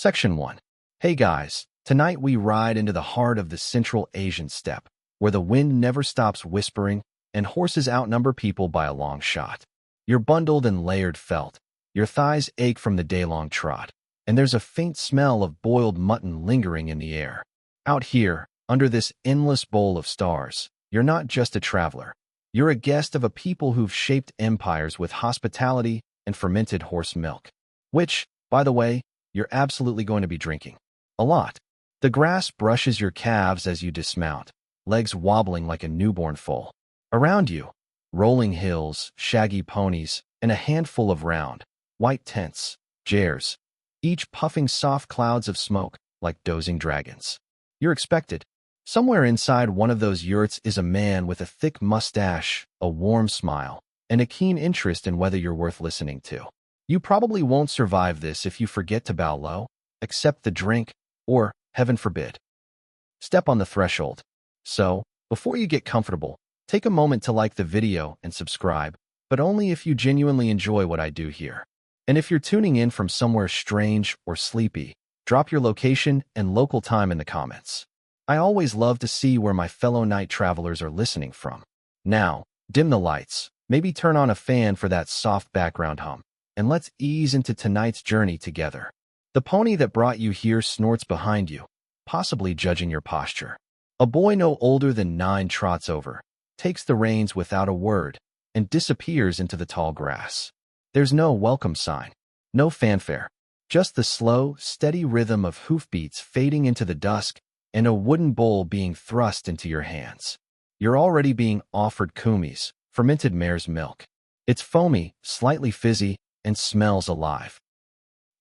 Section 1. Hey guys, tonight we ride into the heart of the Central Asian steppe, where the wind never stops whispering and horses outnumber people by a long shot. You're bundled in layered felt, your thighs ache from the day-long trot, and there's a faint smell of boiled mutton lingering in the air. Out here, under this endless bowl of stars, you're not just a traveler. You're a guest of a people who've shaped empires with hospitality and fermented horse milk. Which, by the way, you're absolutely going to be drinking. A lot. The grass brushes your calves as you dismount, legs wobbling like a newborn foal. Around you, rolling hills, shaggy ponies, and a handful of round, white tents, jares, each puffing soft clouds of smoke like dozing dragons. You're expected. Somewhere inside one of those yurts is a man with a thick mustache, a warm smile, and a keen interest in whether you're worth listening to. You probably won't survive this if you forget to bow low, accept the drink, or, heaven forbid, step on the threshold. So, before you get comfortable, take a moment to like the video and subscribe, but only if you genuinely enjoy what I do here. And if you're tuning in from somewhere strange or sleepy, drop your location and local time in the comments. I always love to see where my fellow night travelers are listening from. Now, dim the lights, maybe turn on a fan for that soft background hum, and let's ease into tonight's journey together. The pony that brought you here snorts behind you, possibly judging your posture. A boy no older than 9 trots over, takes the reins without a word, and disappears into the tall grass. There's no welcome sign, no fanfare, just the slow, steady rhythm of hoofbeats fading into the dusk and a wooden bowl being thrust into your hands. You're already being offered kumis, fermented mare's milk. It's foamy, slightly fizzy, and smells alive.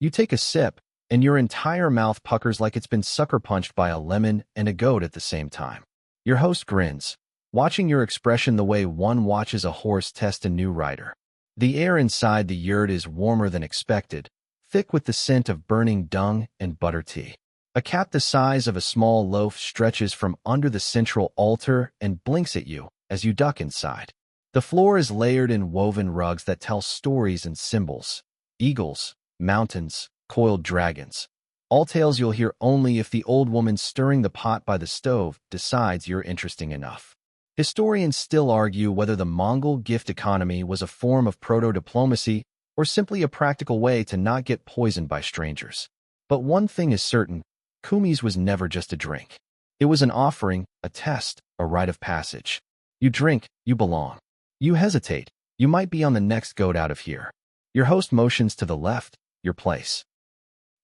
You take a sip, and your entire mouth puckers like it's been sucker-punched by a lemon and a goat at the same time. Your host grins, watching your expression the way one watches a horse test a new rider. The air inside the yurt is warmer than expected, thick with the scent of burning dung and butter tea. A cat the size of a small loaf stretches from under the central altar and blinks at you as you duck inside. The floor is layered in woven rugs that tell stories and symbols. Eagles, mountains, coiled dragons. All tales you'll hear only if the old woman stirring the pot by the stove decides you're interesting enough. Historians still argue whether the Mongol gift economy was a form of proto-diplomacy or simply a practical way to not get poisoned by strangers. But one thing is certain, kumis was never just a drink. It was an offering, a test, a rite of passage. You drink, you belong. You hesitate, you might be on the next goat out of here. Your host motions to the left, your place.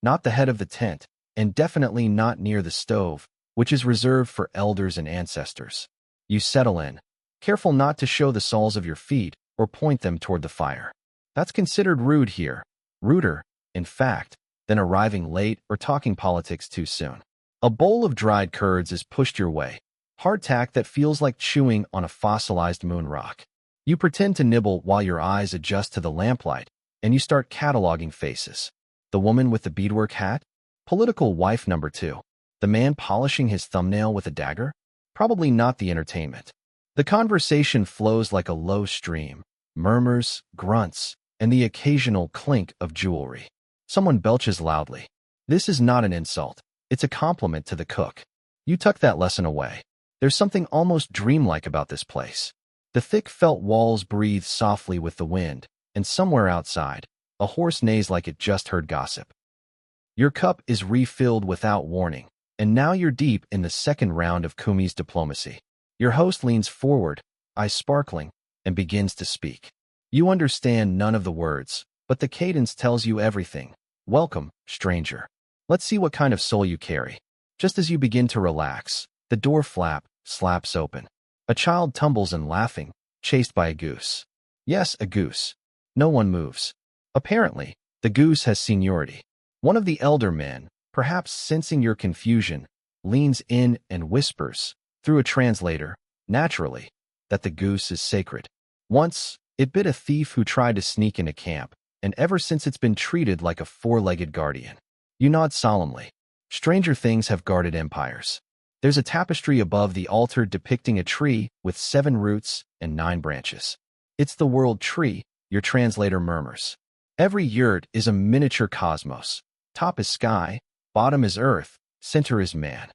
Not the head of the tent, and definitely not near the stove, which is reserved for elders and ancestors. You settle in, careful not to show the soles of your feet or point them toward the fire. That's considered rude here. Ruder, in fact, than arriving late or talking politics too soon. A bowl of dried curds is pushed your way, hardtack that feels like chewing on a fossilized moon rock. You pretend to nibble while your eyes adjust to the lamplight, and you start cataloging faces. The woman with the beadwork hat? Political wife number 2. The man polishing his thumbnail with a dagger? Probably not the entertainment. The conversation flows like a low stream, murmurs, grunts, and the occasional clink of jewelry. Someone belches loudly. This is not an insult. It's a compliment to the cook. You tuck that lesson away. There's something almost dreamlike about this place. The thick felt walls breathe softly with the wind, and somewhere outside, a horse neighs like it just heard gossip. Your cup is refilled without warning, and now you're deep in the second round of kumis diplomacy. Your host leans forward, eyes sparkling, and begins to speak. You understand none of the words, but the cadence tells you everything. Welcome, stranger. Let's see what kind of soul you carry. Just as you begin to relax, the door flap slaps open. A child tumbles and laughing, chased by a goose. Yes, a goose. No one moves. Apparently, the goose has seniority. One of the elder men, perhaps sensing your confusion, leans in and whispers, through a translator, naturally, that the goose is sacred. Once, it bit a thief who tried to sneak into camp, and ever since it's been treated like a 4-legged guardian. You nod solemnly. Stranger things have guarded empires. There's a tapestry above the altar depicting a tree with 7 roots and 9 branches. It's the world tree, your translator murmurs. Every yurt is a miniature cosmos. Top is sky, Bottom is earth, center is man.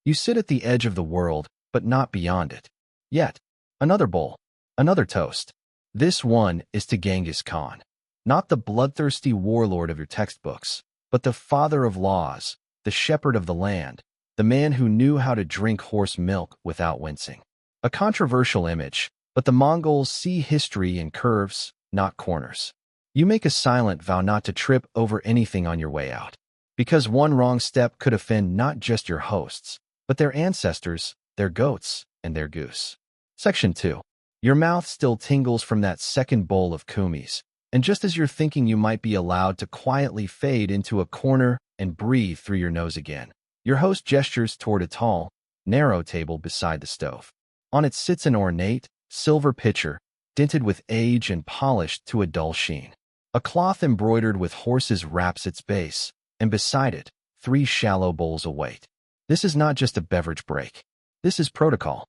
You sit at the edge of the world, but not beyond it. Yet, another bowl, another toast. This one is to Genghis Khan, not the bloodthirsty warlord of your textbooks, but the father of laws, the shepherd of the land, the man who knew how to drink horse milk without wincing. A controversial image, but the Mongols see history in curves, not corners. You make a silent vow not to trip over anything on your way out, because one wrong step could offend not just your hosts, but their ancestors, their goats, and their goose. Section 2. Your mouth still tingles from that second bowl of kumis, and just as you're thinking you might be allowed to quietly fade into a corner and breathe through your nose again, your host gestures toward a tall, narrow table beside the stove. On it sits an ornate, silver pitcher, dinted with age and polished to a dull sheen. A cloth embroidered with horses wraps its base, and beside it, 3 shallow bowls await. This is not just a beverage break. This is protocol.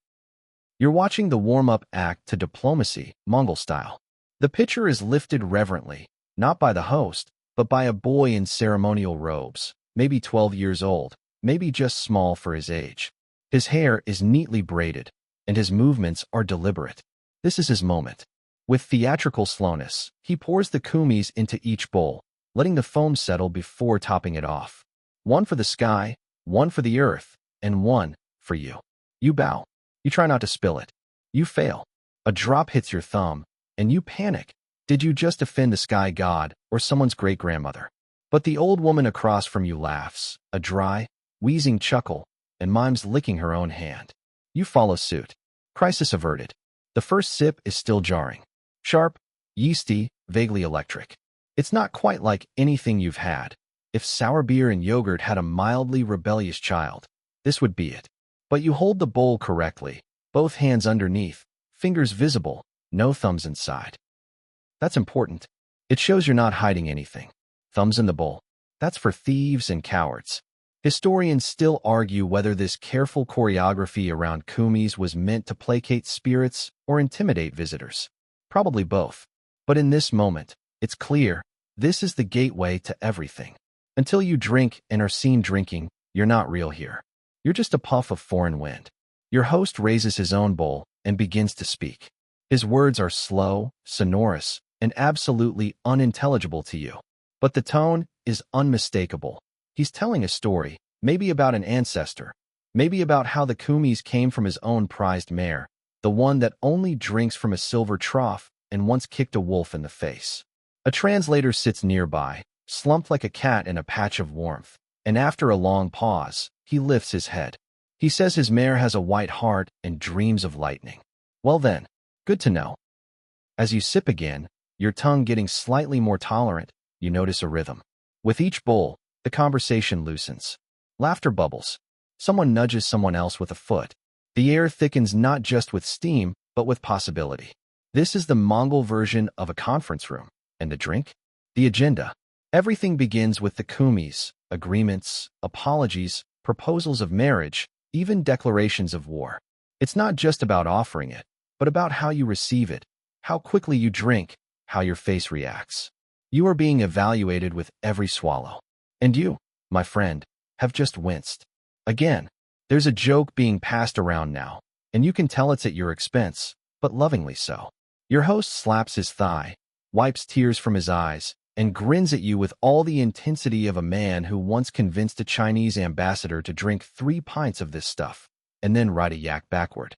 You're watching the warm-up act to diplomacy, Mongol style. The pitcher is lifted reverently, not by the host, but by a boy in ceremonial robes, maybe 12 years old, maybe just small for his age. His hair is neatly braided, and his movements are deliberate. This is his moment. With theatrical slowness, he pours the kumis into each bowl, letting the foam settle before topping it off. One for the sky, one for the earth, and one for you. You bow. You try not to spill it. You fail. A drop hits your thumb, and you panic. Did you just offend the sky god or someone's great-grandmother? But the old woman across from you laughs, a dry, wheezing chuckle, and mimes licking her own hand. You follow suit. Crisis averted. The first sip is still jarring. Sharp, yeasty, vaguely electric. It's not quite like anything you've had. If sour beer and yogurt had a mildly rebellious child, this would be it. But you hold the bowl correctly, both hands underneath, fingers visible, no thumbs inside. That's important. It shows you're not hiding anything. Thumbs in the bowl. That's for thieves and cowards. Historians still argue whether this careful choreography around kumis was meant to placate spirits or intimidate visitors. Probably both. But in this moment, it's clear, this is the gateway to everything. Until you drink and are seen drinking, you're not real here. You're just a puff of foreign wind. Your host raises his own bowl and begins to speak. His words are slow, sonorous, and absolutely unintelligible to you. But the tone is unmistakable. He's telling a story, maybe about an ancestor, maybe about how the kumis came from his own prized mare, the one that only drinks from a silver trough and once kicked a wolf in the face. A translator sits nearby, slumped like a cat in a patch of warmth, and after a long pause, he lifts his head. He says his mare has a white heart and dreams of lightning. Well then, good to know. As you sip again, your tongue getting slightly more tolerant, you notice a rhythm. With each bowl, the conversation loosens. Laughter bubbles. Someone nudges someone else with a foot. The air thickens not just with steam, but with possibility. This is the Mongol version of a conference room. And the drink? The agenda. Everything begins with the kumis, agreements, apologies, proposals of marriage, even declarations of war. It's not just about offering it, but about how you receive it, how quickly you drink, how your face reacts. You are being evaluated with every swallow. And you, my friend, have just winced. Again, there's a joke being passed around now, and you can tell it's at your expense, but lovingly so. Your host slaps his thigh, wipes tears from his eyes, and grins at you with all the intensity of a man who once convinced a Chinese ambassador to drink 3 pints of this stuff, and then ride a yak backward.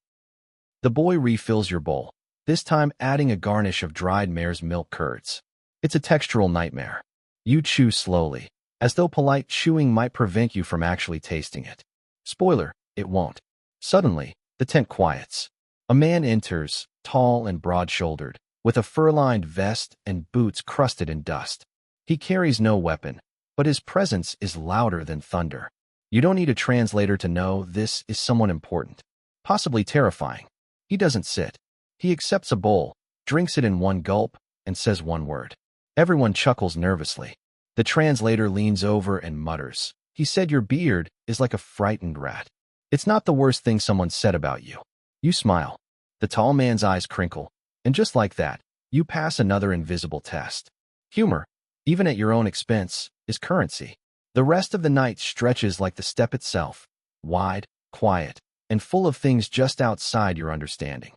The boy refills your bowl, this time adding a garnish of dried mare's milk curds. It's a textural nightmare. You chew slowly, as though polite chewing might prevent you from actually tasting it. Spoiler, it won't. Suddenly, the tent quiets. A man enters, tall and broad-shouldered, with a fur-lined vest and boots crusted in dust. He carries no weapon, but his presence is louder than thunder. You don't need a translator to know this is someone important, possibly terrifying. He doesn't sit. He accepts a bowl, drinks it in one gulp, and says one word. Everyone chuckles nervously. The translator leans over and mutters, "He said your beard is like a frightened rat." It's not the worst thing someone said about you. You smile. The tall man's eyes crinkle. And just like that, you pass another invisible test. Humor, even at your own expense, is currency. The rest of the night stretches like the steppe itself, wide, quiet, and full of things just outside your understanding.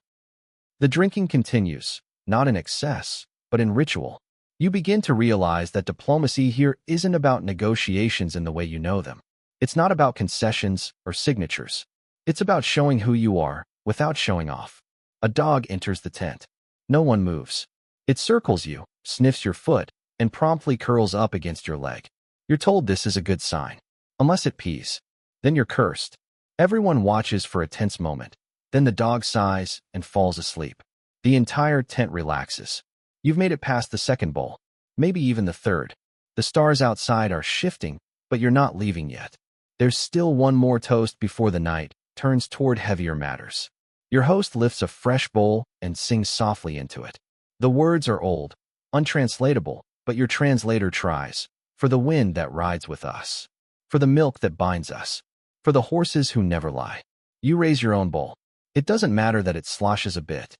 The drinking continues, not in excess, but in ritual. You begin to realize that diplomacy here isn't about negotiations in the way you know them. It's not about concessions or signatures. It's about showing who you are without showing off. A dog enters the tent. No one moves. It circles you, sniffs your foot, and promptly curls up against your leg. You're told this is a good sign. Unless it pees. Then you're cursed. Everyone watches for a tense moment. Then the dog sighs and falls asleep. The entire tent relaxes. You've made it past the second bowl, maybe even the third. The stars outside are shifting, but you're not leaving yet. There's still one more toast before the night turns toward heavier matters. Your host lifts a fresh bowl and sings softly into it. The words are old, untranslatable, but your translator tries. For the wind that rides with us. For the milk that binds us. For the horses who never lie. You raise your own bowl. It doesn't matter that it sloshes a bit.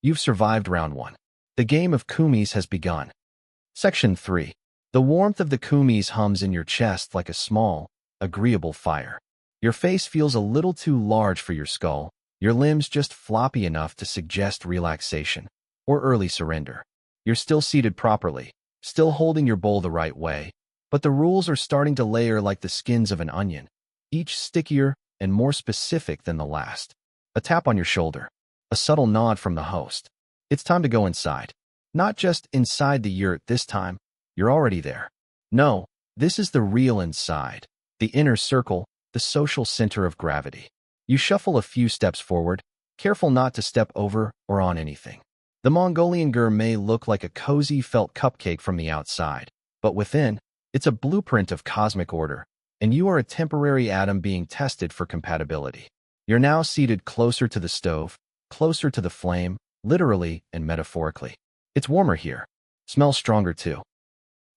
You've survived round 1. The game of kumis has begun. Section 3. The warmth of the kumis hums in your chest like a small, agreeable fire. Your face feels a little too large for your skull, your limbs just floppy enough to suggest relaxation or early surrender. You're still seated properly, still holding your bowl the right way, but the rules are starting to layer like the skins of an onion, each stickier and more specific than the last. A tap on your shoulder, a subtle nod from the host. It's time to go inside. Not just inside the yurt this time, you're already there. No, this is the real inside, the inner circle, the social center of gravity. You shuffle a few steps forward, careful not to step over or on anything. The Mongolian gur may look like a cozy felt cupcake from the outside, but within, it's a blueprint of cosmic order, and you are a temporary atom being tested for compatibility. You're now seated closer to the stove, closer to the flame, literally and metaphorically. It's warmer here. Smells stronger too.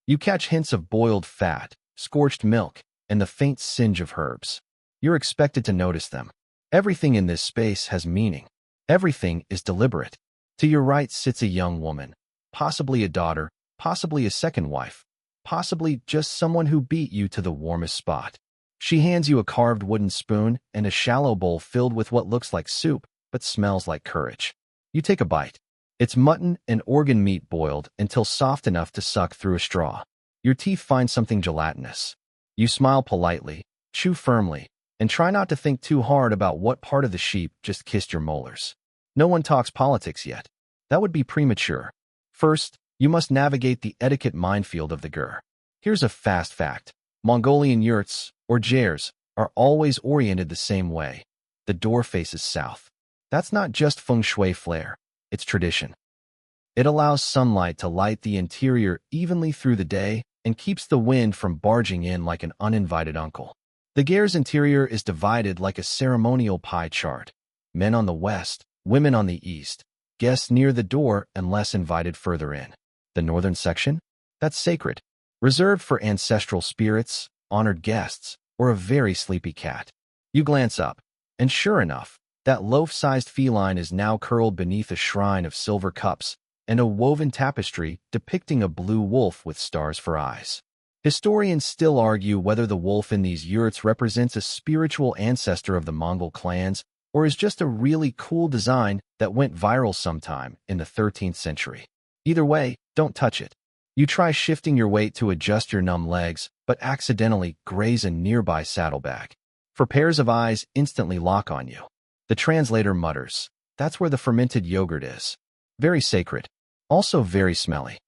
You catch hints of boiled fat, scorched milk, and the faint singe of herbs. You're expected to notice them. Everything in this space has meaning. Everything is deliberate. To your right sits a young woman, possibly a daughter, possibly a second wife, possibly just someone who beat you to the warmest spot. She hands you a carved wooden spoon and a shallow bowl filled with what looks like soup, but smells like courage. You take a bite. It's mutton and organ meat boiled until soft enough to suck through a straw. Your teeth find something gelatinous. You smile politely, chew firmly, and try not to think too hard about what part of the sheep just kissed your molars. No one talks politics yet. That would be premature. First, you must navigate the etiquette minefield of the gur. Here's a fast fact. Mongolian yurts, or jairs, are always oriented the same way. The door faces south. That's not just feng shui flair. It's tradition. It allows sunlight to light the interior evenly through the day and keeps the wind from barging in like an uninvited uncle. The gair's interior is divided like a ceremonial pie chart. Men on the west, women on the east, guests near the door and less invited further in. The northern section? That's sacred, reserved for ancestral spirits, honored guests, or a very sleepy cat. You glance up, and sure enough, that loaf-sized feline is now curled beneath a shrine of silver cups and a woven tapestry depicting a blue wolf with stars for eyes. Historians still argue whether the wolf in these yurts represents a spiritual ancestor of the Mongol clans or is just a really cool design that went viral sometime in the 13th century. Either way, don't touch it. You try shifting your weight to adjust your numb legs, but accidentally graze a nearby saddlebag. For pairs of eyes instantly lock on you. The translator mutters, "That's where the fermented yogurt is." Very sacred, also very smelly.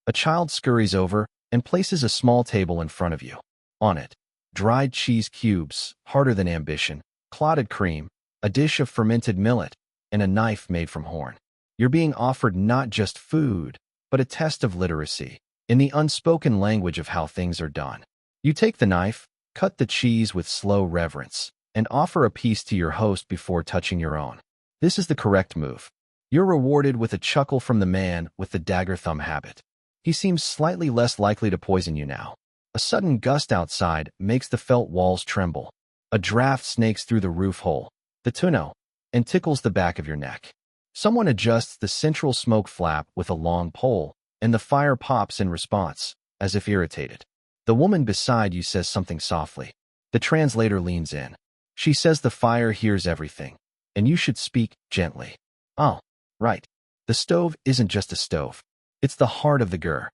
A child scurries over and places a small table in front of you. On it, dried cheese cubes, harder than ambition, clotted cream, a dish of fermented millet, and a knife made from horn. You're being offered not just food, but a test of literacy, in the unspoken language of how things are done. You take the knife, cut the cheese with slow reverence, and offer a piece to your host before touching your own. This is the correct move. You're rewarded with a chuckle from the man with the dagger thumb habit. He seems slightly less likely to poison you now. A sudden gust outside makes the felt walls tremble. A draft snakes through the roof hole, the tonneau, and tickles the back of your neck. Someone adjusts the central smoke flap with a long pole, and the fire pops in response, as if irritated. The woman beside you says something softly. The translator leans in. She says the fire hears everything, and you should speak gently. Oh, right. The stove isn't just a stove. It's the heart of the gur.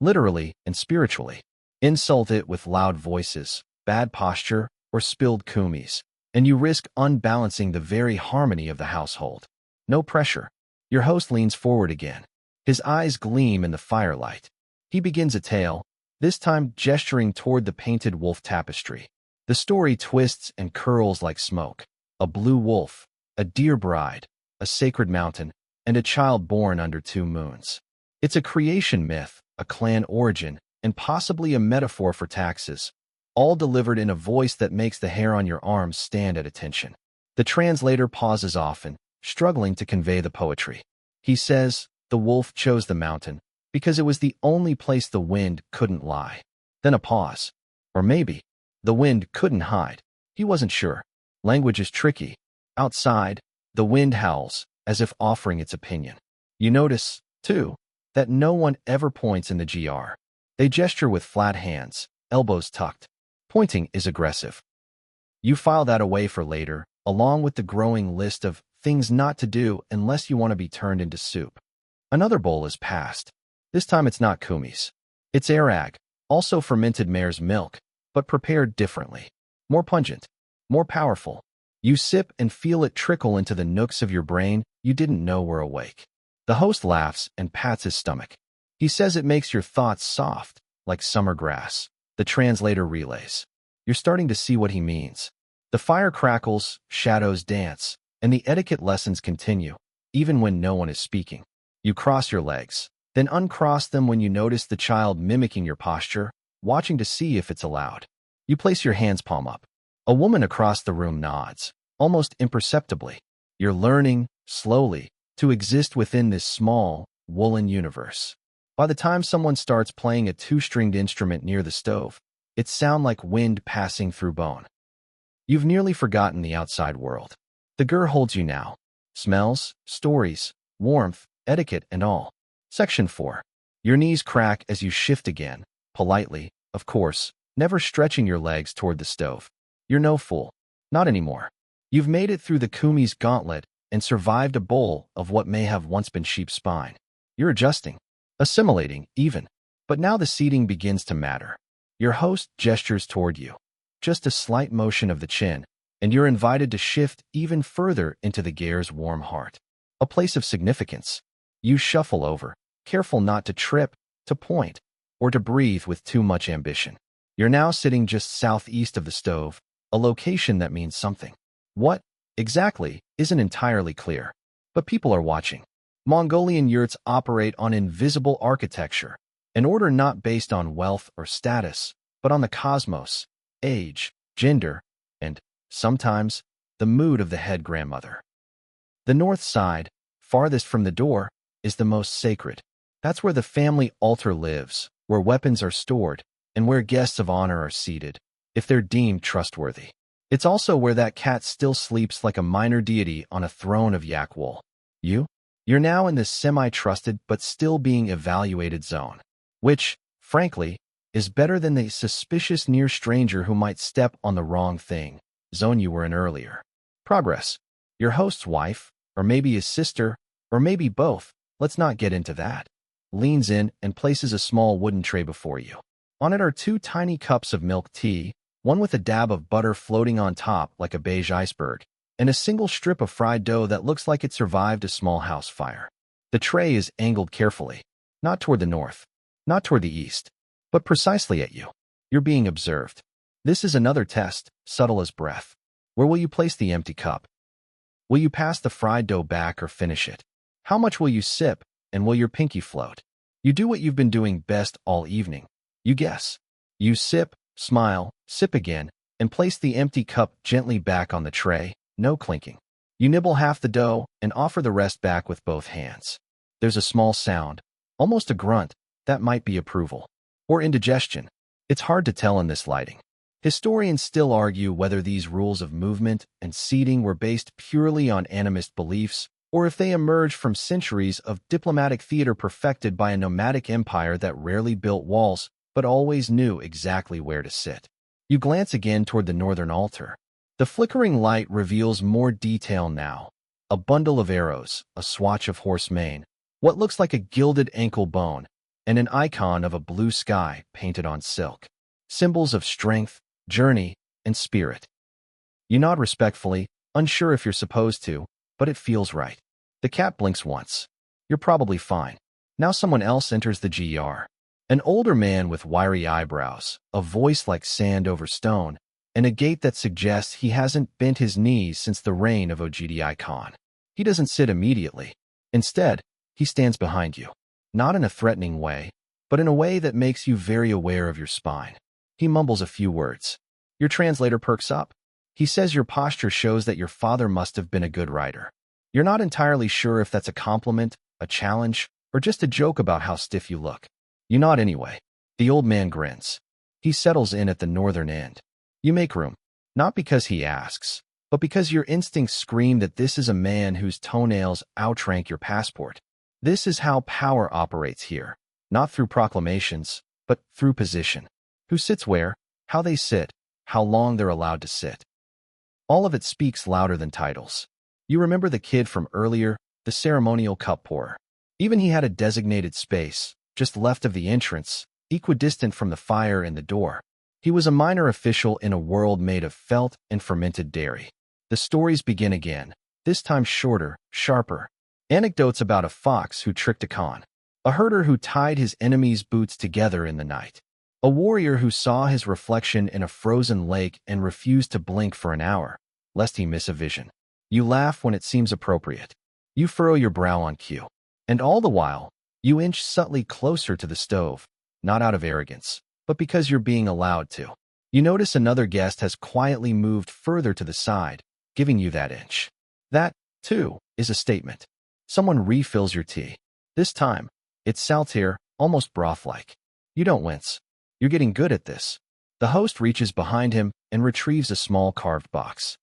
Literally and spiritually. Insult it with loud voices, bad posture, or spilled kumis, and you risk unbalancing the very harmony of the household. No pressure. Your host leans forward again. His eyes gleam in the firelight. He begins a tale, this time gesturing toward the painted wolf tapestry. The story twists and curls like smoke. A blue wolf, a dear bride, a sacred mountain, and a child born under 2 moons. It's a creation myth, a clan origin, and possibly a metaphor for taxes, all delivered in a voice that makes the hair on your arms stand at attention. The translator pauses often, struggling to convey the poetry. He says, the wolf chose the mountain because it was the only place the wind couldn't lie. Then a pause. Or maybe, the wind couldn't hide. He wasn't sure. Language is tricky. Outside, the wind howls, as if offering its opinion. You notice, too, that no one ever points in the GR. They gesture with flat hands, elbows tucked. Pointing is aggressive. You file that away for later, along with the growing list of things not to do unless you want to be turned into soup. Another bowl is passed. This time it's not kumis. It's Airag, also fermented mare's milk, but prepared differently. More pungent, more powerful. You sip and feel it trickle into the nooks of your brain you didn't know were awake. The host laughs and pats his stomach. He says it makes your thoughts soft, like summer grass. The translator relays. You're starting to see what he means. The fire crackles, shadows dance, and the etiquette lessons continue, even when no one is speaking. You cross your legs, then uncross them when you notice the child mimicking your posture, watching to see if it's allowed. You place your hands palm up. A woman across the room nods, almost imperceptibly. You're learning, slowly, to exist within this small, woolen universe. By the time someone starts playing a 2-stringed instrument near the stove, it sounds like wind passing through bone. You've nearly forgotten the outside world. The gur holds you now. Smells, stories, warmth, etiquette, and all. Section 4. Your knees crack as you shift again, politely, of course, never stretching your legs toward the stove. You're no fool. Not anymore. You've made it through the kumi's gauntlet and survived a bowl of what may have once been sheep's spine. You're adjusting. Assimilating, even. But now the seating begins to matter. Your host gestures toward you. Just a slight motion of the chin, and you're invited to shift even further into the gear's warm heart. A place of significance. You shuffle over, careful not to trip, to point, or to breathe with too much ambition. You're now sitting just southeast of the stove, a location that means something. What, exactly, isn't entirely clear. But people are watching. Mongolian yurts operate on invisible architecture, an order not based on wealth or status, but on the cosmos, age, gender, and, sometimes, the mood of the head grandmother. The north side, farthest from the door, is the most sacred. That's where the family altar lives, where weapons are stored, and where guests of honor are seated, if they're deemed trustworthy. It's also where that cat still sleeps like a minor deity on a throne of yak wool. You're now in this semi-trusted but still being evaluated zone, which, frankly, is better than the suspicious near stranger who might step on the wrong thing, zone you were in earlier. Progress. Your host's wife, or maybe his sister, or maybe both, let's not get into that, leans in and places a small wooden tray before you. On it are 2 tiny cups of milk tea, one with a dab of butter floating on top like a beige iceberg, and a single strip of fried dough that looks like it survived a small house fire. The tray is angled carefully, not toward the north, not toward the east, but precisely at you. You're being observed. This is another test, subtle as breath. Where will you place the empty cup? Will you pass the fried dough back or finish it? How much will you sip, and will your pinky float? You do what you've been doing best all evening. You guess. You sip, smile, sip again, and place the empty cup gently back on the tray. No clinking. You nibble half the dough and offer the rest back with both hands. There's a small sound, almost a grunt, that might be approval. Or indigestion. It's hard to tell in this lighting. Historians still argue whether these rules of movement and seating were based purely on animist beliefs, or if they emerged from centuries of diplomatic theater perfected by a nomadic empire that rarely built walls, but always knew exactly where to sit. You glance again toward the northern altar. The flickering light reveals more detail now. A bundle of arrows, a swatch of horse mane, what looks like a gilded ankle bone, and an icon of a blue sky painted on silk. Symbols of strength, journey, and spirit. You nod respectfully, unsure if you're supposed to, but it feels right. The cat blinks once. You're probably fine. Now someone else enters the GR. An older man with wiry eyebrows, a voice like sand over stone, and a gait that suggests he hasn't bent his knees since the reign of Ogdi Khan. He doesn't sit immediately. Instead, he stands behind you. Not in a threatening way, but in a way that makes you very aware of your spine. He mumbles a few words. Your translator perks up. He says your posture shows that your father must have been a good rider. You're not entirely sure if that's a compliment, a challenge, or just a joke about how stiff you look. You nod anyway. The old man grins. He settles in at the northern end. You make room, not because he asks, but because your instincts scream that this is a man whose toenails outrank your passport. This is how power operates here, not through proclamations, but through position. Who sits where, how they sit, how long they're allowed to sit. All of it speaks louder than titles. You remember the kid from earlier, the ceremonial cup pourer. Even he had a designated space, just left of the entrance, equidistant from the fire and the door. He was a minor official in a world made of felt and fermented dairy. The stories begin again, this time shorter, sharper. Anecdotes about a fox who tricked a Khan, a herder who tied his enemy's boots together in the night, a warrior who saw his reflection in a frozen lake and refused to blink for an hour, lest he miss a vision. You laugh when it seems appropriate. You furrow your brow on cue. And all the while, you inch subtly closer to the stove, not out of arrogance, but because you're being allowed to. You notice another guest has quietly moved further to the side, giving you that inch. That, too, is a statement. Someone refills your tea. This time, it's saltire, almost broth-like. You don't wince. You're getting good at this. The host reaches behind him and retrieves a small carved box.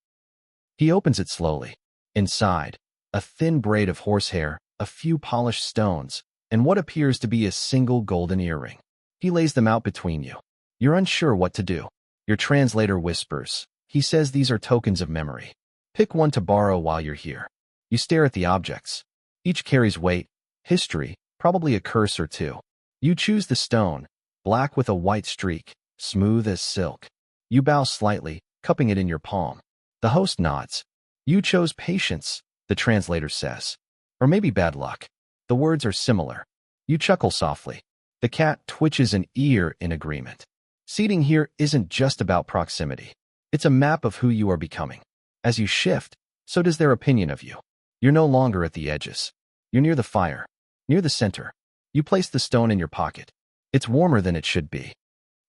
He opens it slowly. Inside, a thin braid of horsehair, a few polished stones, and what appears to be a single golden earring. He lays them out between you. You're unsure what to do. Your translator whispers. He says these are tokens of memory. Pick one to borrow while you're here. You stare at the objects. Each carries weight, history, probably a curse or two. You choose the stone, black with a white streak, smooth as silk. You bow slightly, cupping it in your palm. The host nods. You chose patience, the translator says. Or maybe bad luck. The words are similar. You chuckle softly. The cat twitches an ear in agreement. Seating here isn't just about proximity. It's a map of who you are becoming. As you shift, so does their opinion of you. You're no longer at the edges. You're near the fire, near the center. You place the stone in your pocket. It's warmer than it should be.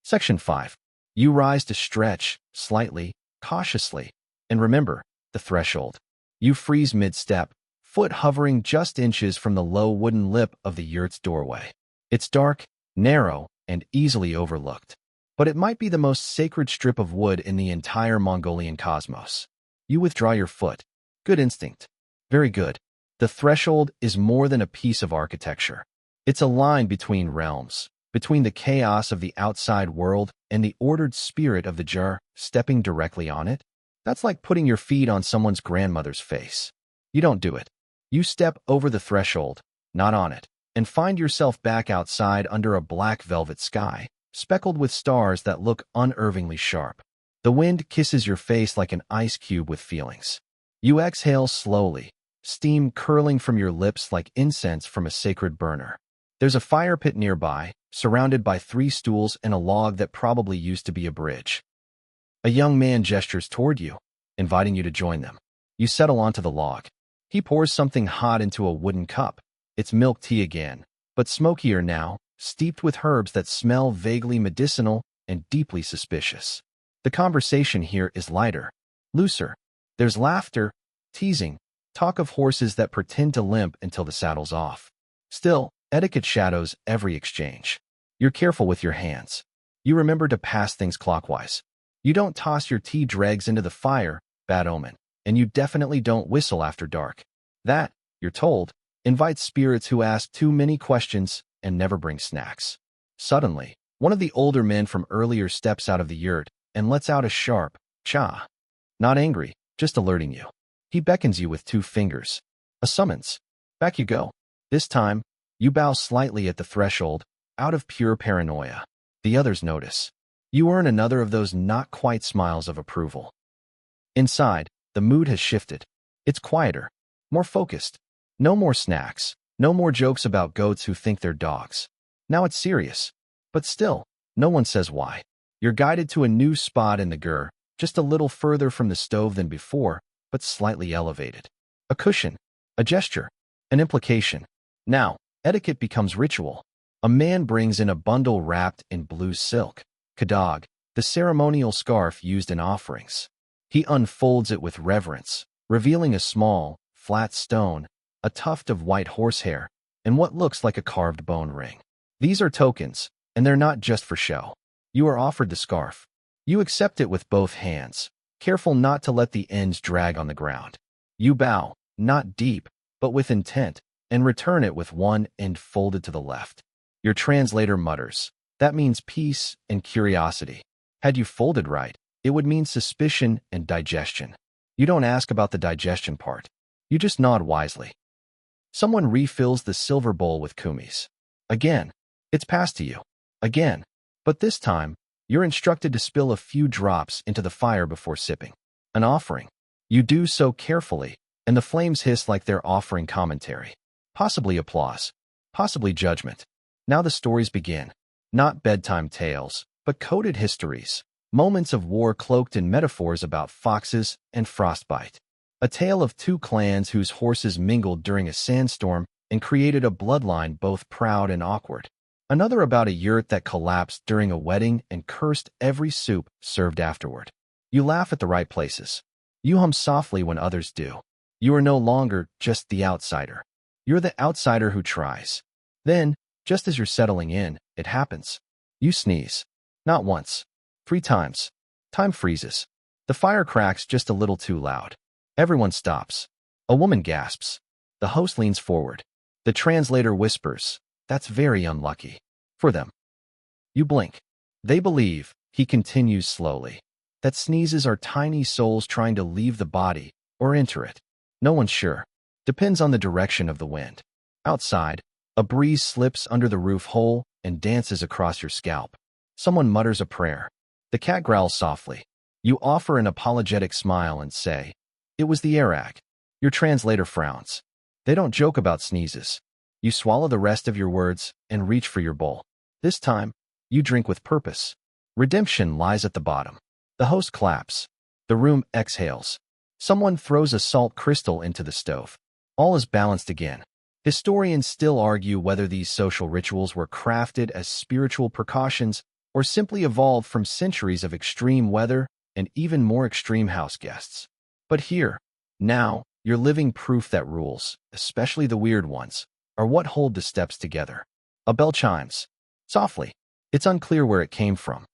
Section 5. You rise to stretch, slightly, cautiously, and remember, the threshold. You freeze mid-step, foot hovering just inches from the low wooden lip of the yurt's doorway. It's dark, narrow, and easily overlooked. But it might be the most sacred strip of wood in the entire Mongolian cosmos. You withdraw your foot. Good instinct. Very good. The threshold is more than a piece of architecture. It's a line between realms, between the chaos of the outside world and the ordered spirit of the jar stepping directly on it. That's like putting your feet on someone's grandmother's face. You don't do it. You step over the threshold, not on it, and find yourself back outside under a black velvet sky, speckled with stars that look unervingly sharp. The wind kisses your face like an ice cube with feelings. You exhale slowly, steam curling from your lips like incense from a sacred burner. There's a fire pit nearby, surrounded by 3 stools and a log that probably used to be a bridge. A young man gestures toward you, inviting you to join them. You settle onto the log. He pours something hot into a wooden cup. It's milk tea again, but smokier now, steeped with herbs that smell vaguely medicinal and deeply suspicious. The conversation here is lighter, looser. There's laughter, teasing, talk of horses that pretend to limp until the saddle's off. Still, etiquette shadows every exchange. You're careful with your hands. You remember to pass things clockwise. You don't toss your tea dregs into the fire, bad omen, and you definitely don't whistle after dark. That, you're told, invites spirits who ask too many questions and never bring snacks. Suddenly, One of the older men from earlier steps out of the yurt and lets out a sharp cha. Not angry, just alerting you. He beckons you with 2 fingers. A summons. Back you go. This time, you bow slightly at the threshold, out of pure paranoia. The others notice. You earn another of those not-quite smiles of approval. Inside, the mood has shifted. It's quieter, more focused. No more snacks, no more jokes about goats who think they're dogs. Now it's serious. But still, no one says why. You're guided to a new spot in the gur, just a little further from the stove than before, but slightly elevated. A cushion, a gesture, an implication. Now, etiquette becomes ritual. A man brings in a bundle wrapped in blue silk, kadog, the ceremonial scarf used in offerings. He unfolds it with reverence, revealing a small, flat stone, a tuft of white horsehair, and what looks like a carved bone ring. These are tokens, and they're not just for show. You are offered the scarf. You accept it with both hands, careful not to let the ends drag on the ground. You bow, not deep, but with intent, and return it with one end folded to the left. Your translator mutters, "That means peace and curiosity." Had you folded right, it would mean suspicion and digestion. You don't ask about the digestion part. You just nod wisely. Someone refills the silver bowl with kumis. Again, it's passed to you. Again, but this time, you're instructed to spill a few drops into the fire before sipping. An offering. You do so carefully, and the flames hiss like they're offering commentary. Possibly applause. Possibly judgment. Now the stories begin. Not bedtime tales, but coded histories. Moments of war cloaked in metaphors about foxes and frostbite. A tale of 2 clans whose horses mingled during a sandstorm and created a bloodline both proud and awkward. Another about a yurt that collapsed during a wedding and cursed every soup served afterward. You laugh at the right places. You hum softly when others do. You are no longer just the outsider. You're the outsider who tries. Then, just as you're settling in, it happens. You sneeze. Not once. 3 times. Time freezes. The fire cracks just a little too loud. Everyone stops. A woman gasps. The host leans forward. The translator whispers, "That's very unlucky." For them. You blink. They believe, he continues slowly, that sneezes are tiny souls trying to leave the body or enter it. No one's sure. Depends on the direction of the wind. Outside, a breeze slips under the roof hole and dances across your scalp. Someone mutters a prayer. The cat growls softly. You offer an apologetic smile and say, "It was the Airag." Your translator frowns. They don't joke about sneezes. You swallow the rest of your words and reach for your bowl. This time, you drink with purpose. Redemption lies at the bottom. The host claps. The room exhales. Someone throws a salt crystal into the stove. All is balanced again. Historians still argue whether these social rituals were crafted as spiritual precautions or simply evolved from centuries of extreme weather and even more extreme house guests. But here, now, you're living proof that rules, especially the weird ones, are what hold the steps together. A bell chimes. Softly. It's unclear where it came from.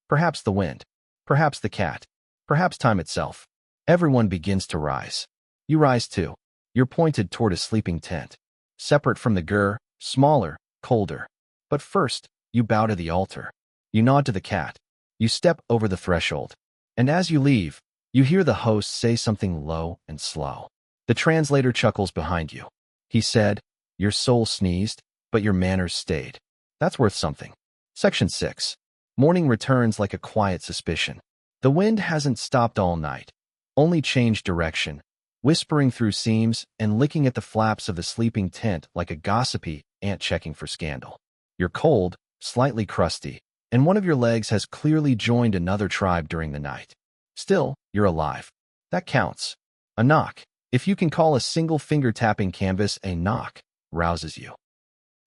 Perhaps the wind. Perhaps the cat. Perhaps time itself. Everyone begins to rise. You rise too. You're pointed toward a sleeping tent. Separate from the gur, smaller, colder. But first, you bow to the altar. You nod to the cat. You step over the threshold. And as you leave, you hear the host say something low and slow. The translator chuckles behind you. He said, "Your soul sneezed, but your manners stayed." That's worth something. Section 6. Morning returns like a quiet suspicion. The wind hasn't stopped all night. Only changed direction, whispering through seams and licking at the flaps of the sleeping tent like a gossipy ant checking for scandal. You're cold, slightly crusty, and one of your legs has clearly joined another tribe during the night. Still, you're alive. That counts. A knock, if you can call a single finger tapping canvas a knock, rouses you.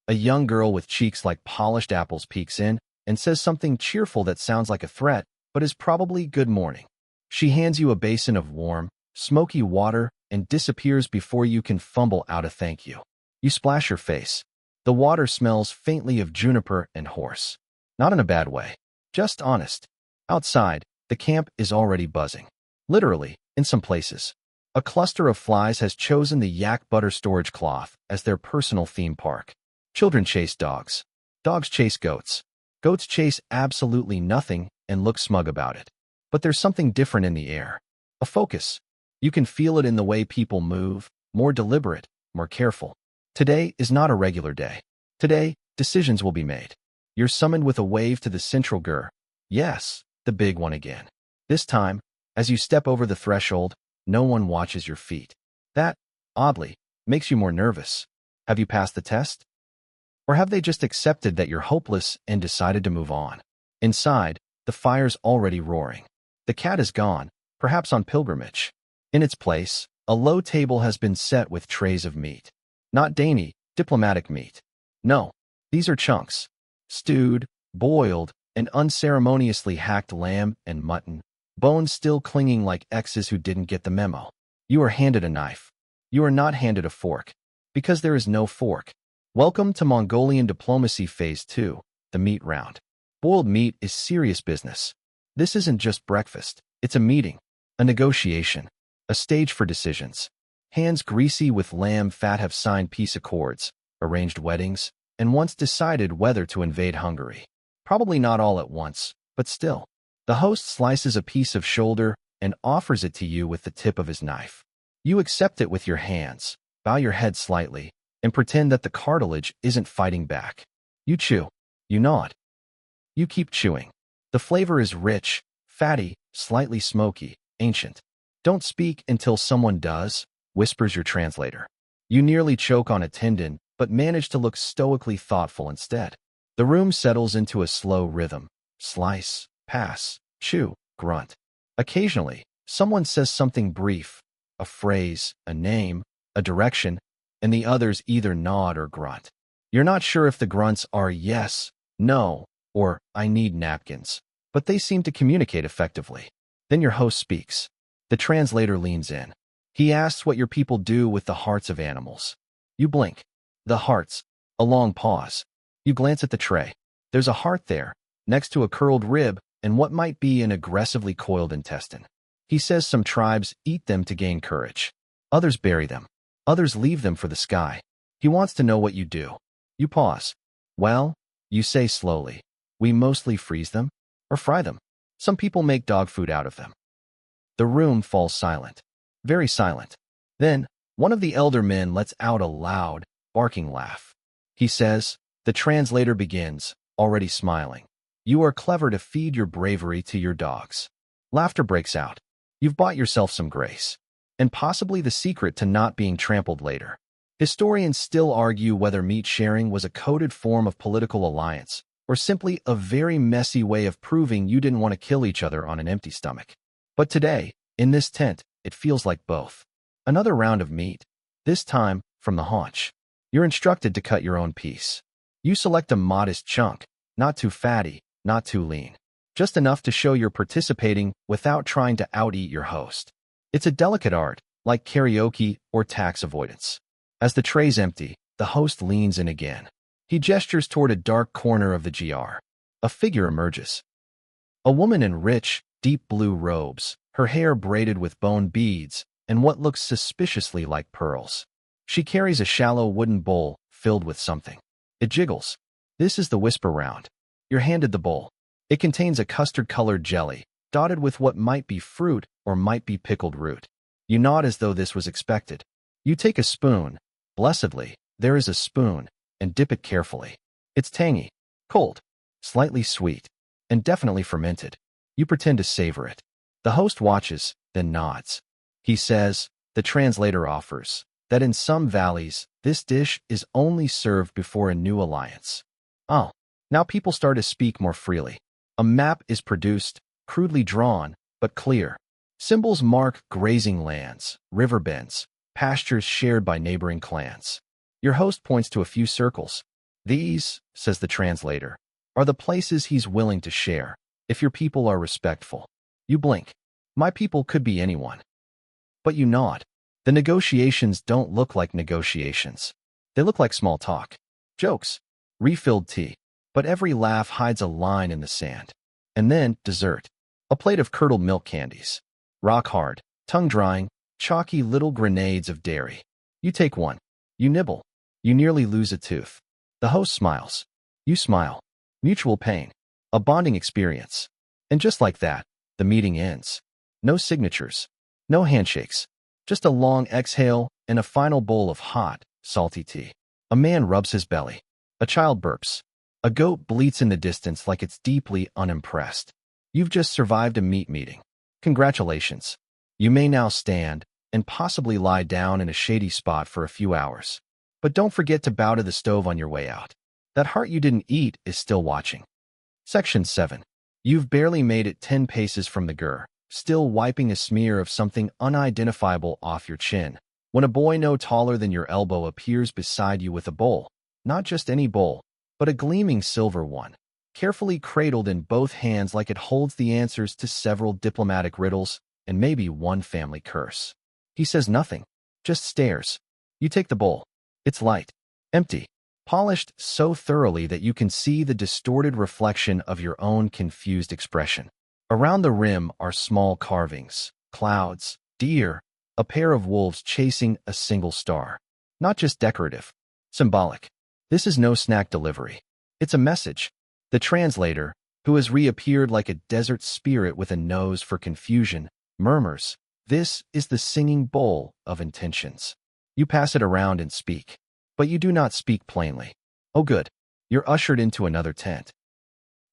A young girl with cheeks like polished apples peeks in and says something cheerful that sounds like a threat, but is probably good morning. She hands you a basin of warm, smoky water and disappears before you can fumble out a thank you. You splash your face. The water smells faintly of juniper and horse. Not in a bad way. Just honest. Outside, the camp is already buzzing. Literally, in some places. A cluster of flies has chosen the yak butter storage cloth as their personal theme park. Children chase dogs. Dogs chase goats. Goats chase absolutely nothing and look smug about it. But there's something different in the air. A focus. You can feel it in the way people move, more deliberate, more careful. Today is not a regular day. Today, decisions will be made. You're summoned with a wave to the central gur. Yes, the big one again. This time, as you step over the threshold, no one watches your feet. That, oddly, makes you more nervous. Have you passed the test? Or have they just accepted that you're hopeless and decided to move on? Inside, the fire's already roaring. The cat is gone, perhaps on pilgrimage. In its place, a low table has been set with trays of meat. Not dainty, diplomatic meat. No, these are chunks. Stewed, boiled, and unceremoniously hacked lamb and mutton, bones still clinging like exes who didn't get the memo. You are handed a knife. You are not handed a fork. Because there is no fork. Welcome to Mongolian diplomacy phase 2, the meat round. Boiled meat is serious business. This isn't just breakfast. It's a meeting, a negotiation, a stage for decisions. Hands greasy with lamb fat have signed peace accords, arranged weddings, and once decided whether to invade Hungary. Probably not all at once, but still. The host slices a piece of shoulder and offers it to you with the tip of his knife. You accept it with your hands, bow your head slightly, and pretend that the cartilage isn't fighting back. You chew. You nod. You keep chewing. The flavor is rich, fatty, slightly smoky, ancient. Don't speak until someone does, whispers your translator. You nearly choke on a tendon, but manage to look stoically thoughtful instead. The room settles into a slow rhythm. Slice, pass, chew, grunt. Occasionally, someone says something brief, a phrase, a name, a direction, and the others either nod or grunt. You're not sure if the grunts are yes, no, or I need napkins, but they seem to communicate effectively. Then your host speaks. The translator leans in. He asks what your people do with the hearts of animals. You blink. The hearts. A long pause. You glance at the tray. There's a heart there, next to a curled rib and what might be an aggressively coiled intestine. He says some tribes eat them to gain courage. Others bury them. Others leave them for the sky. He wants to know what you do. You pause. Well, you say slowly, we mostly freeze them or fry them. Some people make dog food out of them. The room falls silent. Very silent. Then, one of the elder men lets out a loud, barking laugh. He says, the translator begins, already smiling. You are clever to feed your bravery to your dogs. Laughter breaks out. You've bought yourself some grace. And possibly the secret to not being trampled later. Historians still argue whether meat sharing was a coded form of political alliance, or simply a very messy way of proving you didn't want to kill each other on an empty stomach. But today, in this tent, it feels like both. Another round of meat, this time from the haunch. You're instructed to cut your own piece. You select a modest chunk, not too fatty, not too lean. Just enough to show you're participating without trying to out-eat your host. It's a delicate art, like karaoke or tax avoidance. As the tray's empty, the host leans in again. He gestures toward a dark corner of the GR. A figure emerges. A woman in rich, deep blue robes, her hair braided with bone beads and what looks suspiciously like pearls. She carries a shallow wooden bowl filled with something. It jiggles. This is the whisper round. You're handed the bowl. It contains a custard-colored jelly, dotted with what might be fruit or might be pickled root. You nod as though this was expected. You take a spoon. Blessedly, there is a spoon, and dip it carefully. It's tangy, cold, slightly sweet, and definitely fermented. You pretend to savor it. The host watches, then nods. He says, the translator offers, that in some valleys, this dish is only served before a new alliance. Oh, now people start to speak more freely. A map is produced, crudely drawn, but clear. Symbols mark grazing lands, river bends, pastures shared by neighboring clans. Your host points to a few circles. These, says the translator, are the places he's willing to share, if your people are respectful. You blink. My people could be anyone. But you nod. The negotiations don't look like negotiations. They look like small talk. Jokes. Refilled tea. But every laugh hides a line in the sand. And then, dessert. A plate of curdled milk candies. Rock hard, tongue-drying, chalky little grenades of dairy. You take one. You nibble. You nearly lose a tooth. The host smiles. You smile. mutual pain, a bonding experience. And just like that, the meeting ends. No signatures, no handshakes, just a long exhale and a final bowl of hot, salty tea. A man rubs his belly. A child burps. A goat bleats in the distance like it's deeply unimpressed. You've just survived a meat meeting. Congratulations. You may now stand and possibly lie down in a shady spot for a few hours. But don't forget to bow to the stove on your way out. That heart you didn't eat is still watching. Section 7. You've barely made it 10 paces from the gur, still wiping a smear of something unidentifiable off your chin, when a boy no taller than your elbow appears beside you with a bowl. Not just any bowl, but a gleaming silver one, carefully cradled in both hands like it holds the answers to several diplomatic riddles and maybe one family curse. He says nothing, just stares. You take the bowl. It's light, empty, polished so thoroughly that you can see the distorted reflection of your own confused expression. Around the rim are small carvings, clouds, deer, a pair of wolves chasing a single star. Not just decorative, symbolic. This is no snack delivery. It's a message. The translator, who has reappeared like a desert spirit with a nose for confusion, murmurs, "This is the singing bowl of intentions." You pass it around and speak. But you do not speak plainly. Oh good. You're ushered into another tent.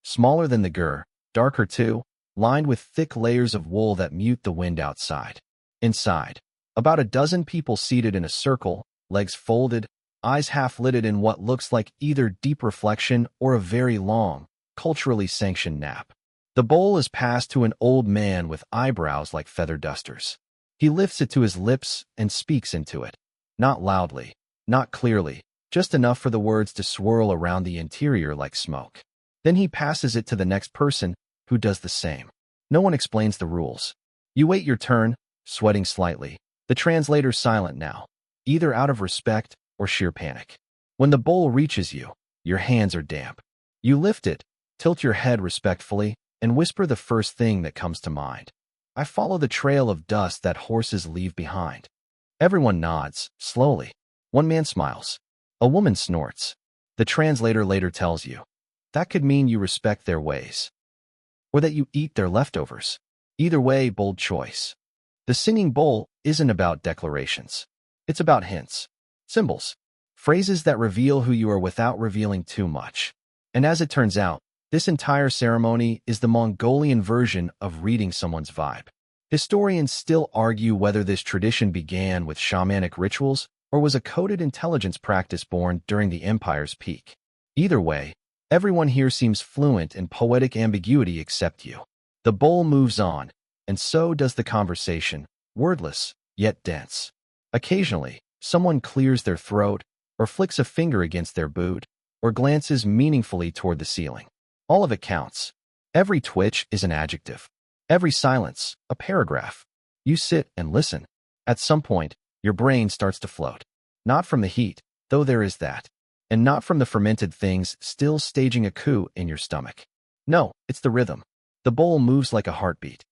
Smaller than the gur, darker too, lined with thick layers of wool that mute the wind outside. Inside, about a dozen people seated in a circle, legs folded, eyes half-lidded in what looks like either deep reflection or a very long, culturally sanctioned nap. The bowl is passed to an old man with eyebrows like feather dusters. He lifts it to his lips and speaks into it. Not loudly, not clearly, just enough for the words to swirl around the interior like smoke. Then he passes it to the next person, who does the same. No one explains the rules. You wait your turn, sweating slightly, the translator silent now, either out of respect or sheer panic. When the bowl reaches you, your hands are damp. You lift it, tilt your head respectfully, and whisper the first thing that comes to mind. I follow the trail of dust that horses leave behind. Everyone nods, slowly. One man smiles. A woman snorts. The translator later tells you. That could mean you respect their ways. Or that you eat their leftovers. Either way, bold choice. The singing bowl isn't about declarations. It's about hints, symbols, phrases that reveal who you are without revealing too much. And as it turns out, this entire ceremony is the Mongolian version of reading someone's vibe. Historians still argue whether this tradition began with shamanic rituals or was a coded intelligence practice born during the empire's peak. Either way, everyone here seems fluent in poetic ambiguity except you. The bowl moves on, and so does the conversation, wordless, yet dense. Occasionally, someone clears their throat, or flicks a finger against their boot, or glances meaningfully toward the ceiling. All of it counts. Every twitch is an adjective. Every silence, a paragraph. You sit and listen. At some point, your brain starts to float. Not from the heat, though there is that. And not from the fermented things still staging a coup in your stomach. No, it's the rhythm. The bowl moves like a heartbeat.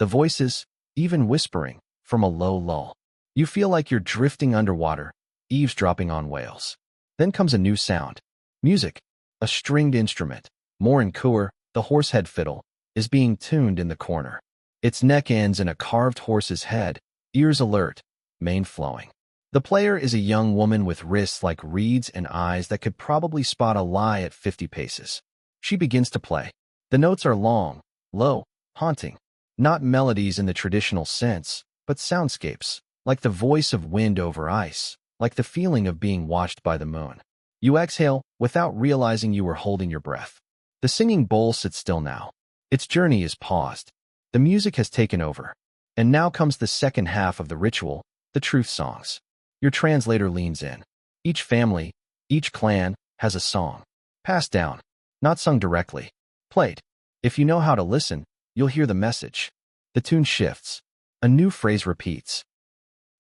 The voices, even whispering, from a low lull. You feel like you're drifting underwater, eavesdropping on whales. Then comes a new sound. Music, a stringed instrument, more in Kur, the horsehead fiddle, is being tuned in the corner. Its neck ends in a carved horse's head, ears alert, mane flowing. The player is a young woman with wrists like reeds and eyes that could probably spot a lie at 50 paces. She begins to play. The notes are long, low, haunting. Not melodies in the traditional sense, but soundscapes, like the voice of wind over ice, like the feeling of being watched by the moon. You exhale without realizing you were holding your breath. The singing bowl sits still now. Its journey is paused. The music has taken over. And now comes the second half of the ritual, the truth songs. Your translator leans in. Each family, each clan, has a song. Passed down, not sung directly. Played. If you know how to listen, you'll hear the message. The tune shifts. A new phrase repeats.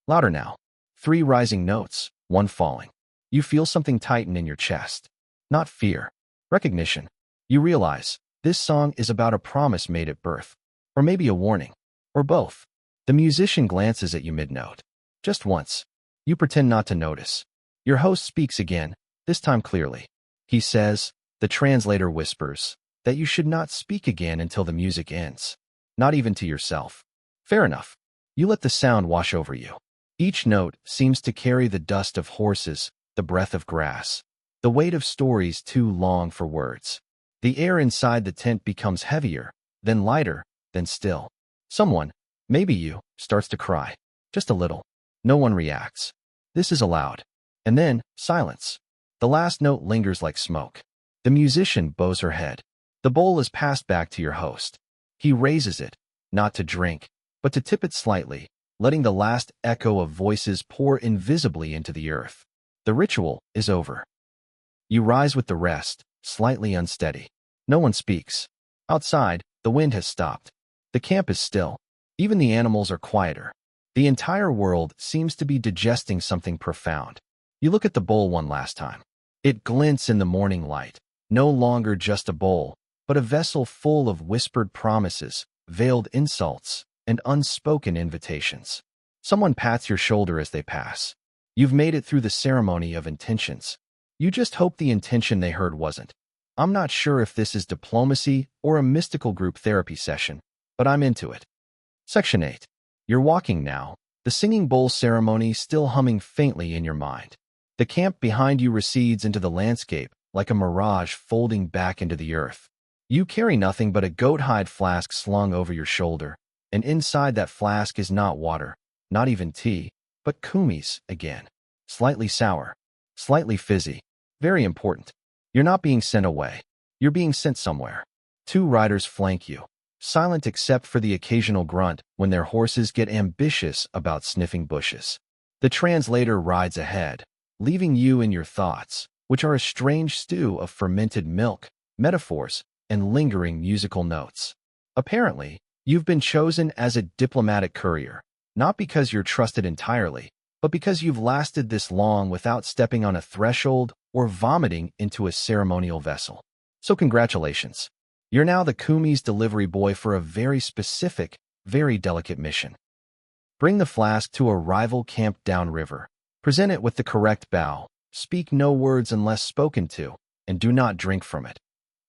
Louder now. 3 rising notes, 1 falling. You feel something tighten in your chest. Not fear. Recognition. You realize, this song is about a promise made at birth. Or maybe a warning. Or both. The musician glances at you mid-note. Just once. You pretend not to notice. Your host speaks again, this time clearly. He says, The translator whispers that you should not speak again until the music ends, not even to yourself. Fair enough. You let the sound wash over you. Each note seems to carry the dust of horses, the breath of grass, the weight of stories too long for words. The air inside the tent becomes heavier, then lighter, then still. Someone, maybe you, starts to cry. Just a little. No one reacts. This is allowed. And then, silence. The last note lingers like smoke. The musician bows her head. The bowl is passed back to your host. He raises it, not to drink, but to tip it slightly, letting the last echo of voices pour invisibly into the earth. The ritual is over. You rise with the rest, slightly unsteady. No one speaks. Outside, the wind has stopped. The camp is still. Even the animals are quieter. The entire world seems to be digesting something profound. You look at the bowl one last time. It glints in the morning light, no longer just a bowl, but a vessel full of whispered promises, veiled insults, and unspoken invitations. Someone pats your shoulder as they pass. You've made it through the ceremony of intentions. You just hope the intention they heard wasn't. I'm not sure if this is diplomacy or a mystical group therapy session, but I'm into it. Section 8. You're walking now, the singing bowl ceremony still humming faintly in your mind. The camp behind you recedes into the landscape, like a mirage folding back into the earth. You carry nothing but a goat-hide flask slung over your shoulder, and inside that flask is not water, not even tea, but kumis again. Slightly sour, slightly fizzy. Very important. You're not being sent away. You're being sent somewhere. 2 riders flank you, silent except for the occasional grunt when their horses get ambitious about sniffing bushes. The translator rides ahead, leaving you in your thoughts, which are a strange stew of fermented milk, metaphors, and lingering musical notes. Apparently, you've been chosen as a diplomatic courier, not because you're trusted entirely, but because you've lasted this long without stepping on a threshold or vomiting into a ceremonial vessel. So congratulations. You're now the kumi's delivery boy for a very specific, very delicate mission. Bring the flask to a rival camp downriver. Present it with the correct bow. Speak no words unless spoken to, and do not drink from it.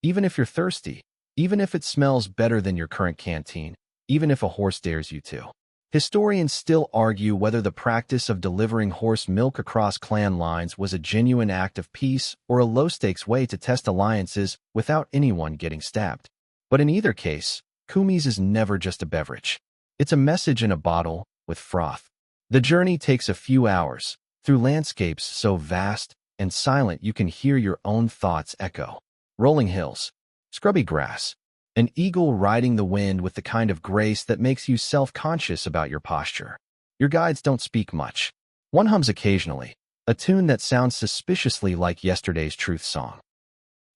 Even if you're thirsty, even if it smells better than your current canteen, even if a horse dares you to. Historians still argue whether the practice of delivering horse milk across clan lines was a genuine act of peace or a low-stakes way to test alliances without anyone getting stabbed. But in either case, kumis is never just a beverage. It's a message in a bottle with froth. The journey takes a few hours, through landscapes so vast and silent you can hear your own thoughts echo. Rolling hills, scrubby grass, an eagle riding the wind with the kind of grace that makes you self-conscious about your posture. Your guides don't speak much. One hums occasionally, a tune that sounds suspiciously like yesterday's truth song.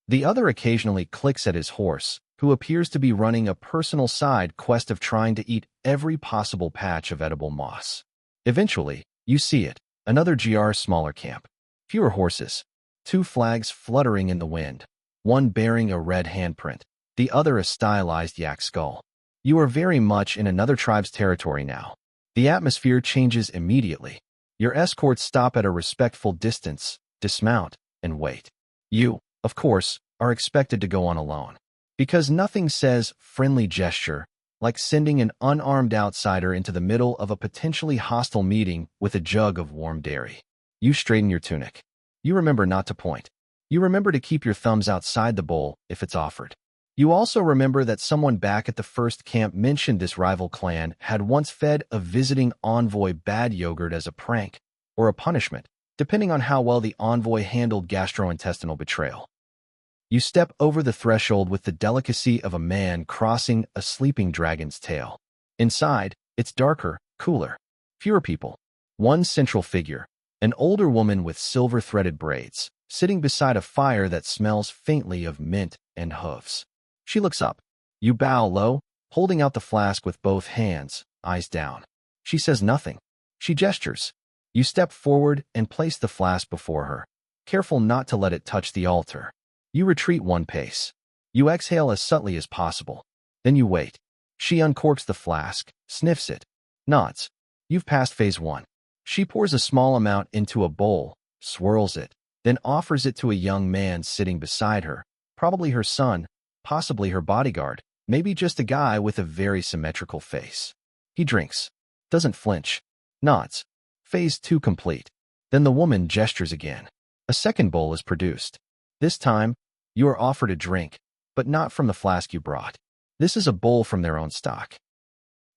The other occasionally clicks at his horse, who appears to be running a personal side quest of trying to eat every possible patch of edible moss. Eventually, you see it, another smaller camp. Fewer horses, 2 flags fluttering in the wind, one bearing a red handprint, the other a stylized yak skull. You are very much in another tribe's territory now. The atmosphere changes immediately. Your escorts stop at a respectful distance, dismount, and wait. You, of course, are expected to go on alone. Because nothing says friendly gesture like sending an unarmed outsider into the middle of a potentially hostile meeting with a jug of warm dairy. You straighten your tunic. You remember not to point. You remember to keep your thumbs outside the bowl if it's offered. You also remember that someone back at the first camp mentioned this rival clan had once fed a visiting envoy bad yogurt as a prank, or a punishment, depending on how well the envoy handled gastrointestinal betrayal. You step over the threshold with the delicacy of a man crossing a sleeping dragon's tail. Inside, it's darker, cooler. Fewer people. One central figure, an older woman with silver-threaded braids, sitting beside a fire that smells faintly of mint and hooves. She looks up. You bow low, holding out the flask with both hands, eyes down. She says nothing. She gestures. You step forward and place the flask before her, careful not to let it touch the altar. You retreat 1 pace. You exhale as subtly as possible. Then you wait. She uncorks the flask, sniffs it, nods. You've passed phase 1. She pours a small amount into a bowl, swirls it, then offers it to a young man sitting beside her, Probably her son, possibly her bodyguard, maybe just a guy with a very symmetrical face. He drinks, doesn't flinch, nods. Phase 2 complete. Then the woman gestures again. A second bowl is produced. This time, you are offered a drink, but not from the flask you brought. This is a bowl from their own stock.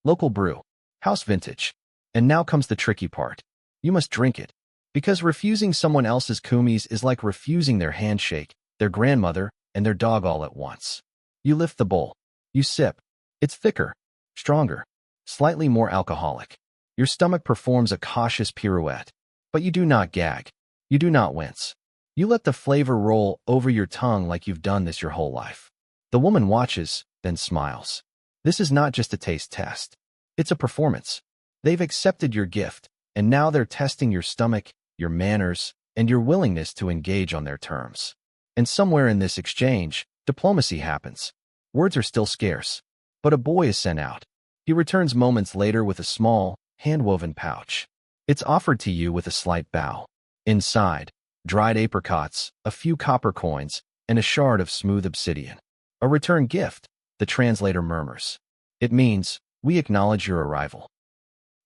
Local brew, house vintage. And now comes the tricky part. You must drink it. Because refusing someone else's kumis is like refusing their handshake, their grandmother, and their dog all at once. You lift the bowl. You sip. It's thicker, stronger, slightly more alcoholic. Your stomach performs a cautious pirouette. But you do not gag. You do not wince. You let the flavor roll over your tongue like you've done this your whole life. The woman watches, then smiles. This is not just a taste test. It's a performance. They've accepted your gift, and now they're testing your stomach, your manners, and your willingness to engage on their terms. And somewhere in this exchange, diplomacy happens. Words are still scarce, but a boy is sent out. He returns moments later with a small, hand-woven pouch. It's offered to you with a slight bow. Inside, dried apricots, a few copper coins, and a shard of smooth obsidian. A return gift, the translator murmurs. It means, we acknowledge your arrival.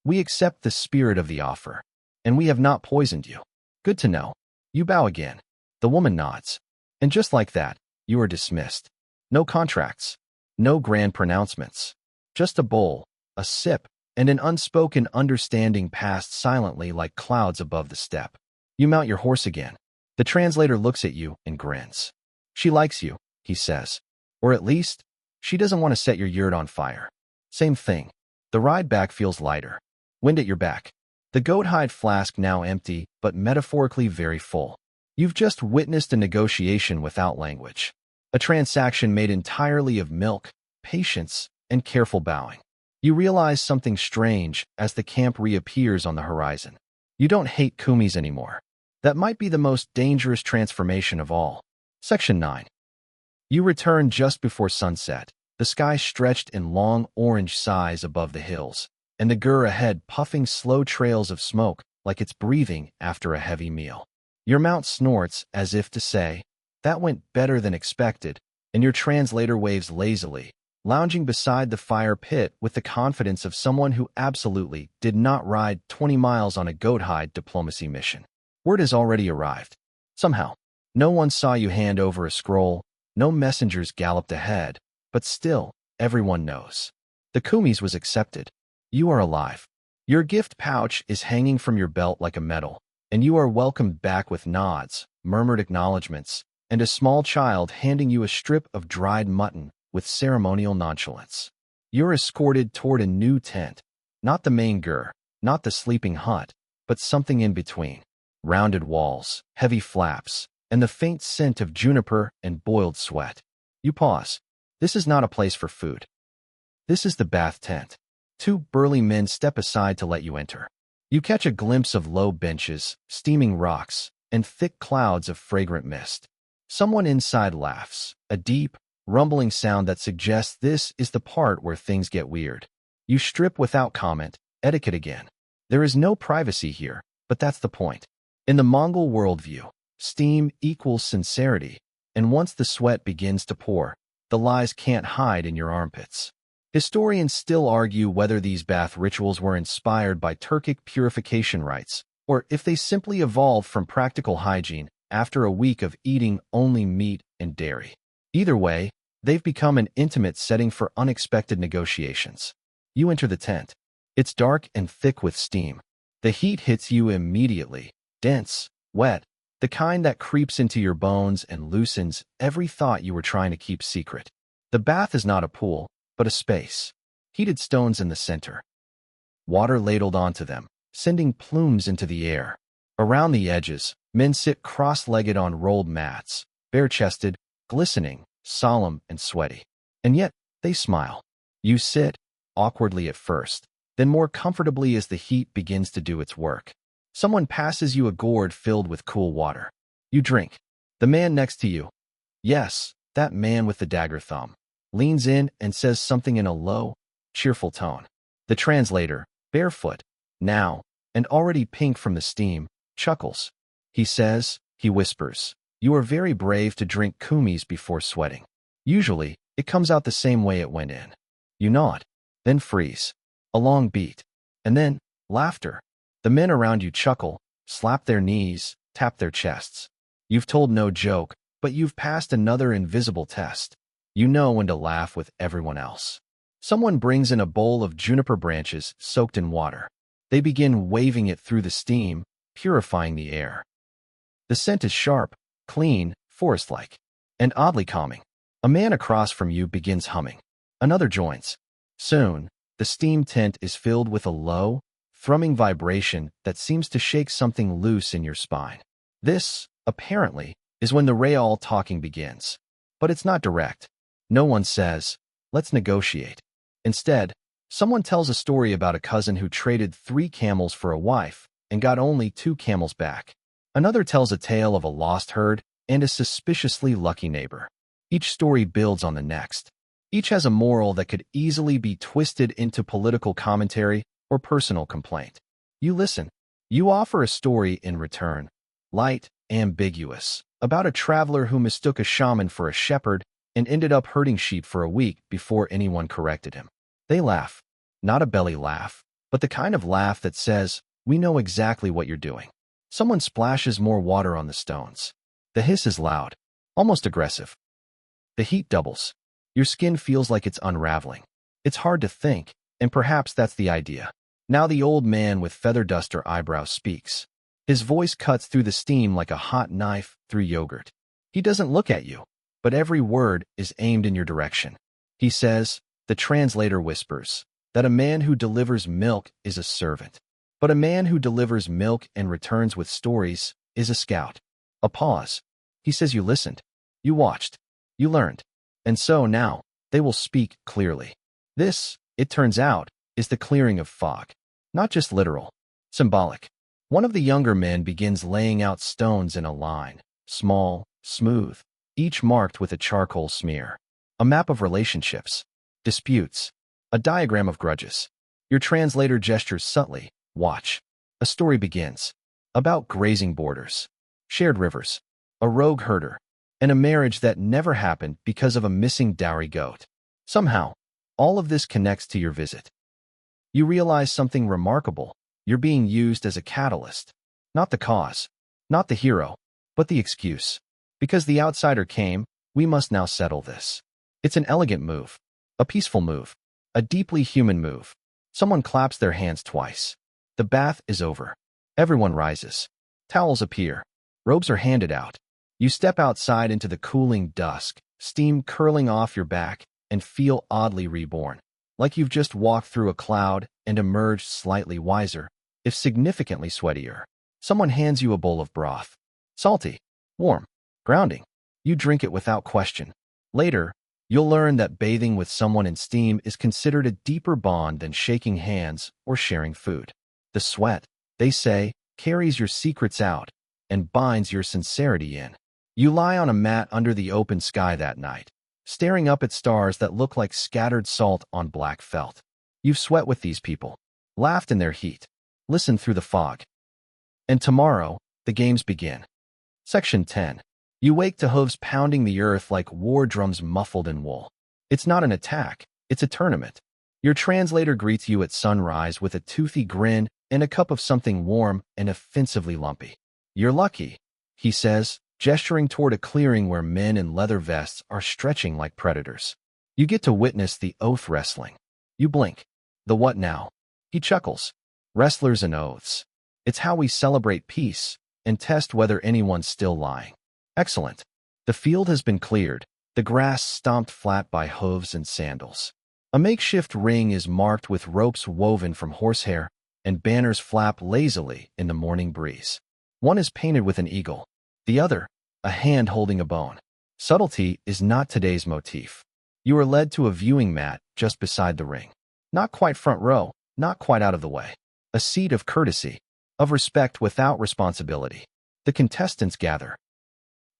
We accept the spirit of the offer, and we have not poisoned you. Good to know. You bow again. The woman nods. And just like that, you are dismissed. No contracts. No grand pronouncements. Just a bowl, a sip, and an unspoken understanding passed silently like clouds above the steppe. You mount your horse again. The translator looks at you and grins. She likes you, he says. Or at least, she doesn't want to set your yurt on fire. Same thing. The ride back feels lighter. Wind at your back. The goat hide flask now empty, but metaphorically very full. You've just witnessed a negotiation without language. A transaction made entirely of milk, patience, and careful bowing. You realize something strange as the camp reappears on the horizon. You don't hate kumis anymore. That might be the most dangerous transformation of all. Section 9. You return just before sunset, the sky stretched in long orange sighs above the hills, and the gur ahead puffing slow trails of smoke like it's breathing after a heavy meal. Your mount snorts as if to say, that went better than expected, and your translator waves lazily, lounging beside the fire pit with the confidence of someone who absolutely did not ride 20 miles on a goat hide diplomacy mission. Word has already arrived. Somehow, no one saw you hand over a scroll, no messengers galloped ahead, but still, everyone knows. The kumis was accepted. You are alive. Your gift pouch is hanging from your belt like a medal, and you are welcomed back with nods, murmured acknowledgments, and a small child handing you a strip of dried mutton with ceremonial nonchalance. You're escorted toward a new tent, not the main gur, not the sleeping hut, but something in between. Rounded walls, heavy flaps, and the faint scent of juniper and boiled sweat. You pause. This is not a place for food. This is the bath tent. Two burly men step aside to let you enter. You catch a glimpse of low benches, steaming rocks, and thick clouds of fragrant mist. Someone inside laughs, a deep, rumbling sound that suggests this is the part where things get weird. You strip without comment, etiquette again. There is no privacy here, but that's the point. In the Mongol worldview, steam equals sincerity, and once the sweat begins to pour, the lies can't hide in your armpits. Historians still argue whether these bath rituals were inspired by Turkic purification rites, or if they simply evolved from practical hygiene after a week of eating only meat and dairy. Either way, they've become an intimate setting for unexpected negotiations. You enter the tent. It's dark and thick with steam. The heat hits you immediately, dense, wet, the kind that creeps into your bones and loosens every thought you were trying to keep secret. The bath is not a pool, but a space. Heated stones in the center. Water ladled onto them, sending plumes into the air. Around the edges, men sit cross-legged on rolled mats, bare-chested, glistening, solemn, and sweaty. And yet, they smile. You sit, awkwardly at first, then more comfortably as the heat begins to do its work. Someone passes you a gourd filled with cool water. You drink. The man next to you, yes, that man with the dagger thumb, leans in and says something in a low, cheerful tone. The translator, barefoot, now, and already pink from the steam, chuckles. He whispers, You are very brave to drink kumis before sweating. Usually, it comes out the same way it went in. You nod, then freeze. A long beat. And then, laughter. The men around you chuckle, slap their knees, tap their chests. You've told no joke, but you've passed another invisible test. You know when to laugh with everyone else. Someone brings in a bowl of juniper branches soaked in water. They begin waving it through the steam, purifying the air. The scent is sharp, clean, forest-like, and oddly calming. A man across from you begins humming. Another joins. Soon, the steam tent is filled with a low, thrumming vibration that seems to shake something loose in your spine. This, apparently, is when the real talking begins. But it's not direct. No one says, "Let's negotiate." Instead, someone tells a story about a cousin who traded 3 camels for a wife and got only 2 camels back. Another tells a tale of a lost herd and a suspiciously lucky neighbor. Each story builds on the next. Each has a moral that could easily be twisted into political commentary or personal complaint. You listen. You offer a story in return, light, ambiguous, about a traveler who mistook a shaman for a shepherd and ended up herding sheep for a week before anyone corrected him. They laugh. Not a belly laugh, but the kind of laugh that says, "We know exactly what you're doing." Someone splashes more water on the stones. The hiss is loud, almost aggressive. The heat doubles. Your skin feels like it's unraveling. It's hard to think, and perhaps that's the idea. Now the old man with feather duster eyebrows speaks. His voice cuts through the steam like a hot knife through yogurt. He doesn't look at you, but every word is aimed in your direction. He says, the translator whispers, that a man who delivers milk is a servant. But a man who delivers milk and returns with stories is a scout. A pause. He says you listened. You watched. You learned. And so now, they will speak clearly. This, it turns out, is the clearing of fog. Not just literal. Symbolic. One of the younger men begins laying out stones in a line. Small, smooth, each marked with a charcoal smear. A map of relationships. Disputes. A diagram of grudges. Your translator gestures subtly. Watch. A story begins. About grazing borders. Shared rivers. A rogue herder. And a marriage that never happened because of a missing dowry goat. Somehow, all of this connects to your visit. You realize something remarkable. You're being used as a catalyst. Not the cause. Not the hero. But the excuse. Because the outsider came, we must now settle this. It's an elegant move. A peaceful move. A deeply human move. Someone claps their hands twice. The bath is over. Everyone rises. Towels appear. Robes are handed out. You step outside into the cooling dusk, steam curling off your back, and feel oddly reborn. Like you've just walked through a cloud and emerged slightly wiser, if significantly sweatier. Someone hands you a bowl of broth. Salty. Warm. Grounding. You drink it without question. Later, you'll learn that bathing with someone in steam is considered a deeper bond than shaking hands or sharing food. The sweat, they say, carries your secrets out and binds your sincerity in. You lie on a mat under the open sky that night, staring up at stars that look like scattered salt on black felt. You've sweat with these people, laughed in their heat, listened through the fog. And tomorrow, the games begin. Section 10. You wake to hooves pounding the earth like war drums muffled in wool. It's not an attack, it's a tournament. Your translator greets you at sunrise with a toothy grin and a cup of something warm and offensively lumpy. You're lucky, he says, gesturing toward a clearing where men in leather vests are stretching like predators. You get to witness the oath wrestling. You blink. The what now? He chuckles. Wrestlers and oaths. It's how we celebrate peace and test whether anyone's still lying. Excellent. The field has been cleared, the grass stomped flat by hooves and sandals. A makeshift ring is marked with ropes woven from horsehair, and banners flap lazily in the morning breeze. One is painted with an eagle. The other, a hand holding a bone. Subtlety is not today's motif. You are led to a viewing mat just beside the ring. Not quite front row, not quite out of the way. A seat of courtesy, of respect without responsibility. The contestants gather.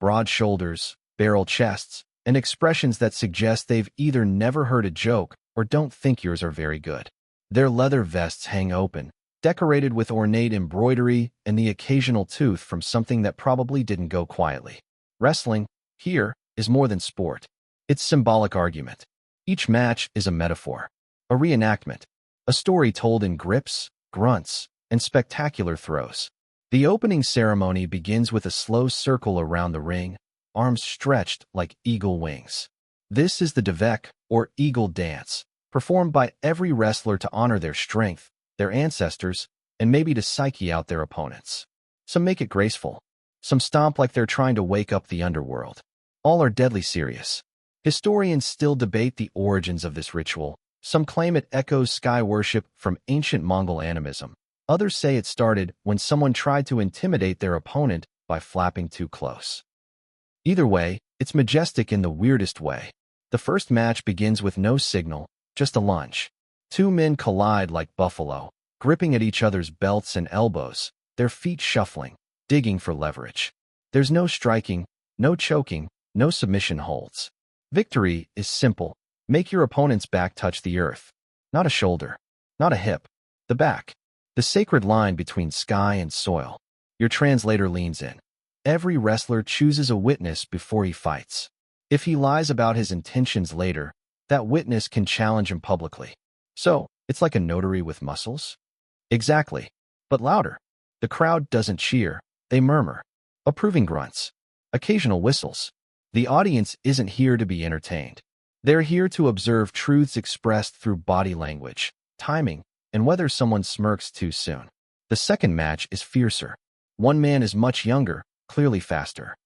Broad shoulders, barrel chests, and expressions that suggest they've either never heard a joke or don't think yours are very good. Their leather vests hang open, decorated with ornate embroidery and the occasional tooth from something that probably didn't go quietly. Wrestling, here, is more than sport. It's symbolic argument. Each match is a metaphor, a reenactment, a story told in grips, grunts, and spectacular throws. The opening ceremony begins with a slow circle around the ring, arms stretched like eagle wings. This is the Devek, or eagle dance, performed by every wrestler to honor their strength, their ancestors, and maybe to psyche out their opponents. Some make it graceful. Some stomp like they're trying to wake up the underworld. All are deadly serious. Historians still debate the origins of this ritual. Some claim it echoes sky worship from ancient Mongol animism. Others say it started when someone tried to intimidate their opponent by flapping too close. Either way, it's majestic in the weirdest way. The first match begins with no signal, just a lunge. Two men collide like buffalo, gripping at each other's belts and elbows, their feet shuffling, digging for leverage. There's no striking, no choking, no submission holds. Victory is simple. Make your opponent's back touch the earth. Not a shoulder, not a hip. The back. The sacred line between sky and soil. Your translator leans in. Every wrestler chooses a witness before he fights. If he lies about his intentions later, that witness can challenge him publicly. So, it's like a notary with muscles? Exactly. But louder. The crowd doesn't cheer, they murmur. Approving grunts. Occasional whistles. The audience isn't here to be entertained. They're here to observe truths expressed through body language, timing, and whether someone smirks too soon. The second match is fiercer. One man is much younger, clearly faster.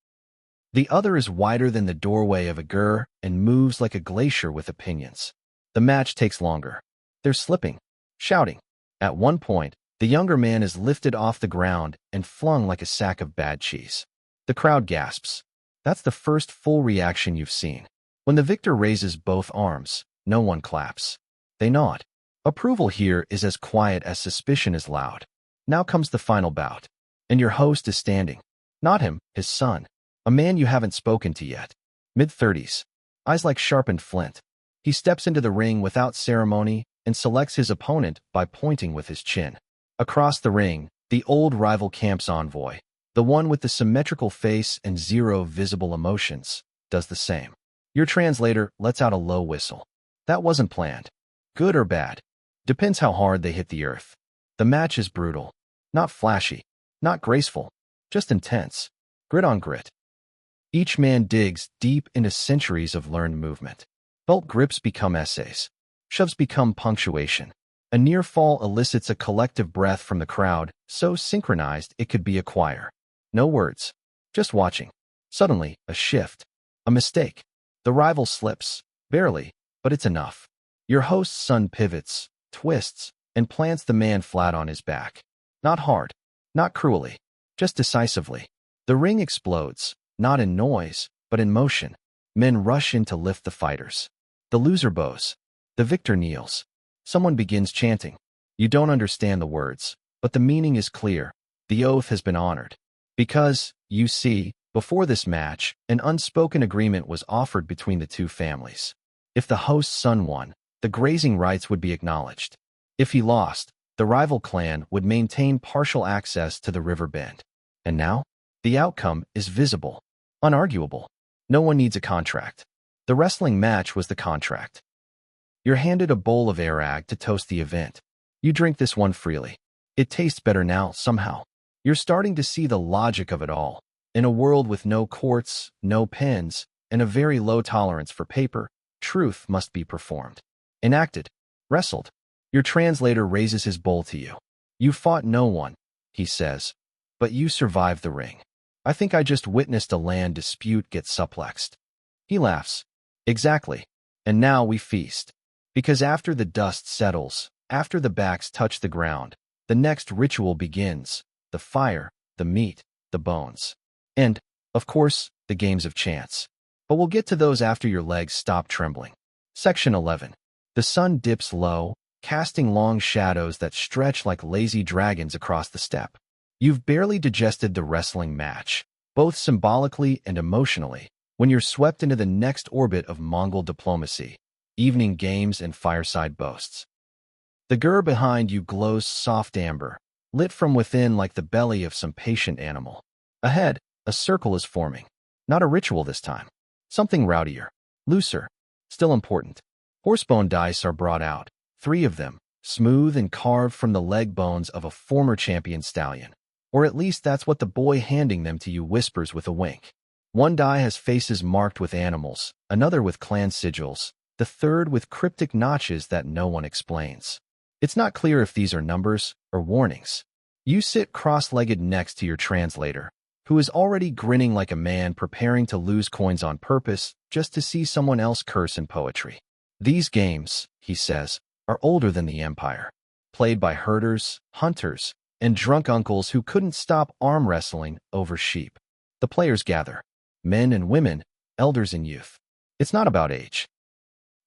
The other is wider than the doorway of a gur and moves like a glacier with opinions. The match takes longer. They're slipping, shouting. At one point, the younger man is lifted off the ground and flung like a sack of bad cheese. The crowd gasps. That's the first full reaction you've seen. When the victor raises both arms, no one claps. They nod. Approval here is as quiet as suspicion is loud. Now comes the final bout. And your host is standing. Not him, his son. A man you haven't spoken to yet. Mid-30s. Eyes like sharpened flint. He steps into the ring without ceremony and selects his opponent by pointing with his chin. Across the ring, the old rival camp's envoy, the one with the symmetrical face and zero visible emotions, does the same. Your translator lets out a low whistle. That wasn't planned. Good or bad. Depends how hard they hit the earth. The match is brutal. Not flashy. Not graceful. Just intense. Grit on grit. Each man digs deep into centuries of learned movement. Belt grips become essays. Shoves become punctuation. A near fall elicits a collective breath from the crowd, so synchronized it could be a choir. No words. Just watching. Suddenly, a shift. A mistake. The rival slips. Barely, but it's enough. Your host's son pivots, twists, and plants the man flat on his back. Not hard. Not cruelly. Just decisively. The ring explodes, not in noise, but in motion. Men rush in to lift the fighters. The loser bows. The victor kneels. Someone begins chanting. You don't understand the words, but the meaning is clear. The oath has been honored. Because, you see, before this match, an unspoken agreement was offered between the two families. If the host's son won, the grazing rights would be acknowledged. If he lost, the rival clan would maintain partial access to the river bend. And now, the outcome is visible, unarguable. No one needs a contract. The wrestling match was the contract. You're handed a bowl of Airag to toast the event. You drink this one freely. It tastes better now, somehow. You're starting to see the logic of it all. In a world with no courts, no pens, and a very low tolerance for paper, truth must be performed. Enacted. Wrestled. Your translator raises his bowl to you. You fought no one, he says, but you survived the ring. I think I just witnessed a land dispute get suplexed. He laughs. Exactly. And now we feast. Because after the dust settles, after the backs touch the ground, the next ritual begins. The fire, the meat, the bones. And, of course, the games of chance. But we'll get to those after your legs stop trembling. Section 11. The sun dips low, casting long shadows that stretch like lazy dragons across the steppe. You've barely digested the wrestling match, both symbolically and emotionally, when you're swept into the next orbit of Mongol diplomacy, evening games and fireside boasts. The gur behind you glows soft amber, lit from within like the belly of some patient animal. Ahead, a circle is forming. Not a ritual this time. Something rowdier, looser, still important. Horsebone dice are brought out, 3 of them, smooth and carved from the leg bones of a former champion stallion. Or at least that's what the boy handing them to you whispers with a wink. One die has faces marked with animals, another with clan sigils, the third with cryptic notches that no one explains. It's not clear if these are numbers or warnings. You sit cross-legged next to your translator, who is already grinning like a man preparing to lose coins on purpose just to see someone else curse in poetry. These games, he says, are older than the Empire, played by herders, hunters, and drunk uncles who couldn't stop arm wrestling over sheep. The players gather, men and women, elders and youth. It's not about age.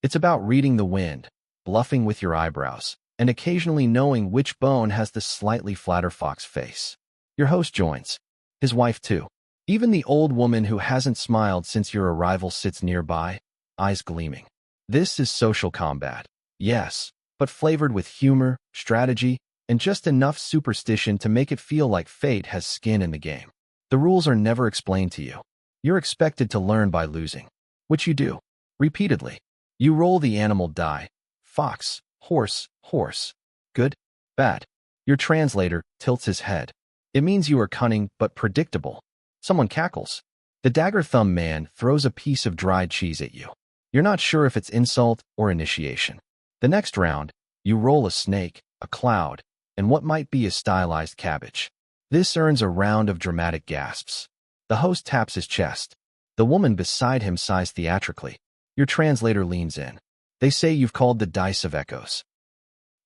It's about reading the wind, bluffing with your eyebrows, and occasionally knowing which bone has the slightly flatter fox face. Your host joins. His wife too. Even the old woman who hasn't smiled since your arrival sits nearby, eyes gleaming. This is social combat. Yes, but flavored with humor, strategy, and just enough superstition to make it feel like fate has skin in the game. The rules are never explained to you. You're expected to learn by losing, which you do, repeatedly. You roll the animal die. Fox, horse, horse. Good, bad. Your translator tilts his head. It means you are cunning but predictable. Someone cackles. The dagger thumb man throws a piece of dried cheese at you. You're not sure if it's insult or initiation. The next round, you roll a snake, a cloud, and what might be a stylized cabbage. This earns a round of dramatic gasps. The host taps his chest. The woman beside him sighs theatrically. Your translator leans in. They say you've called the dice of echoes.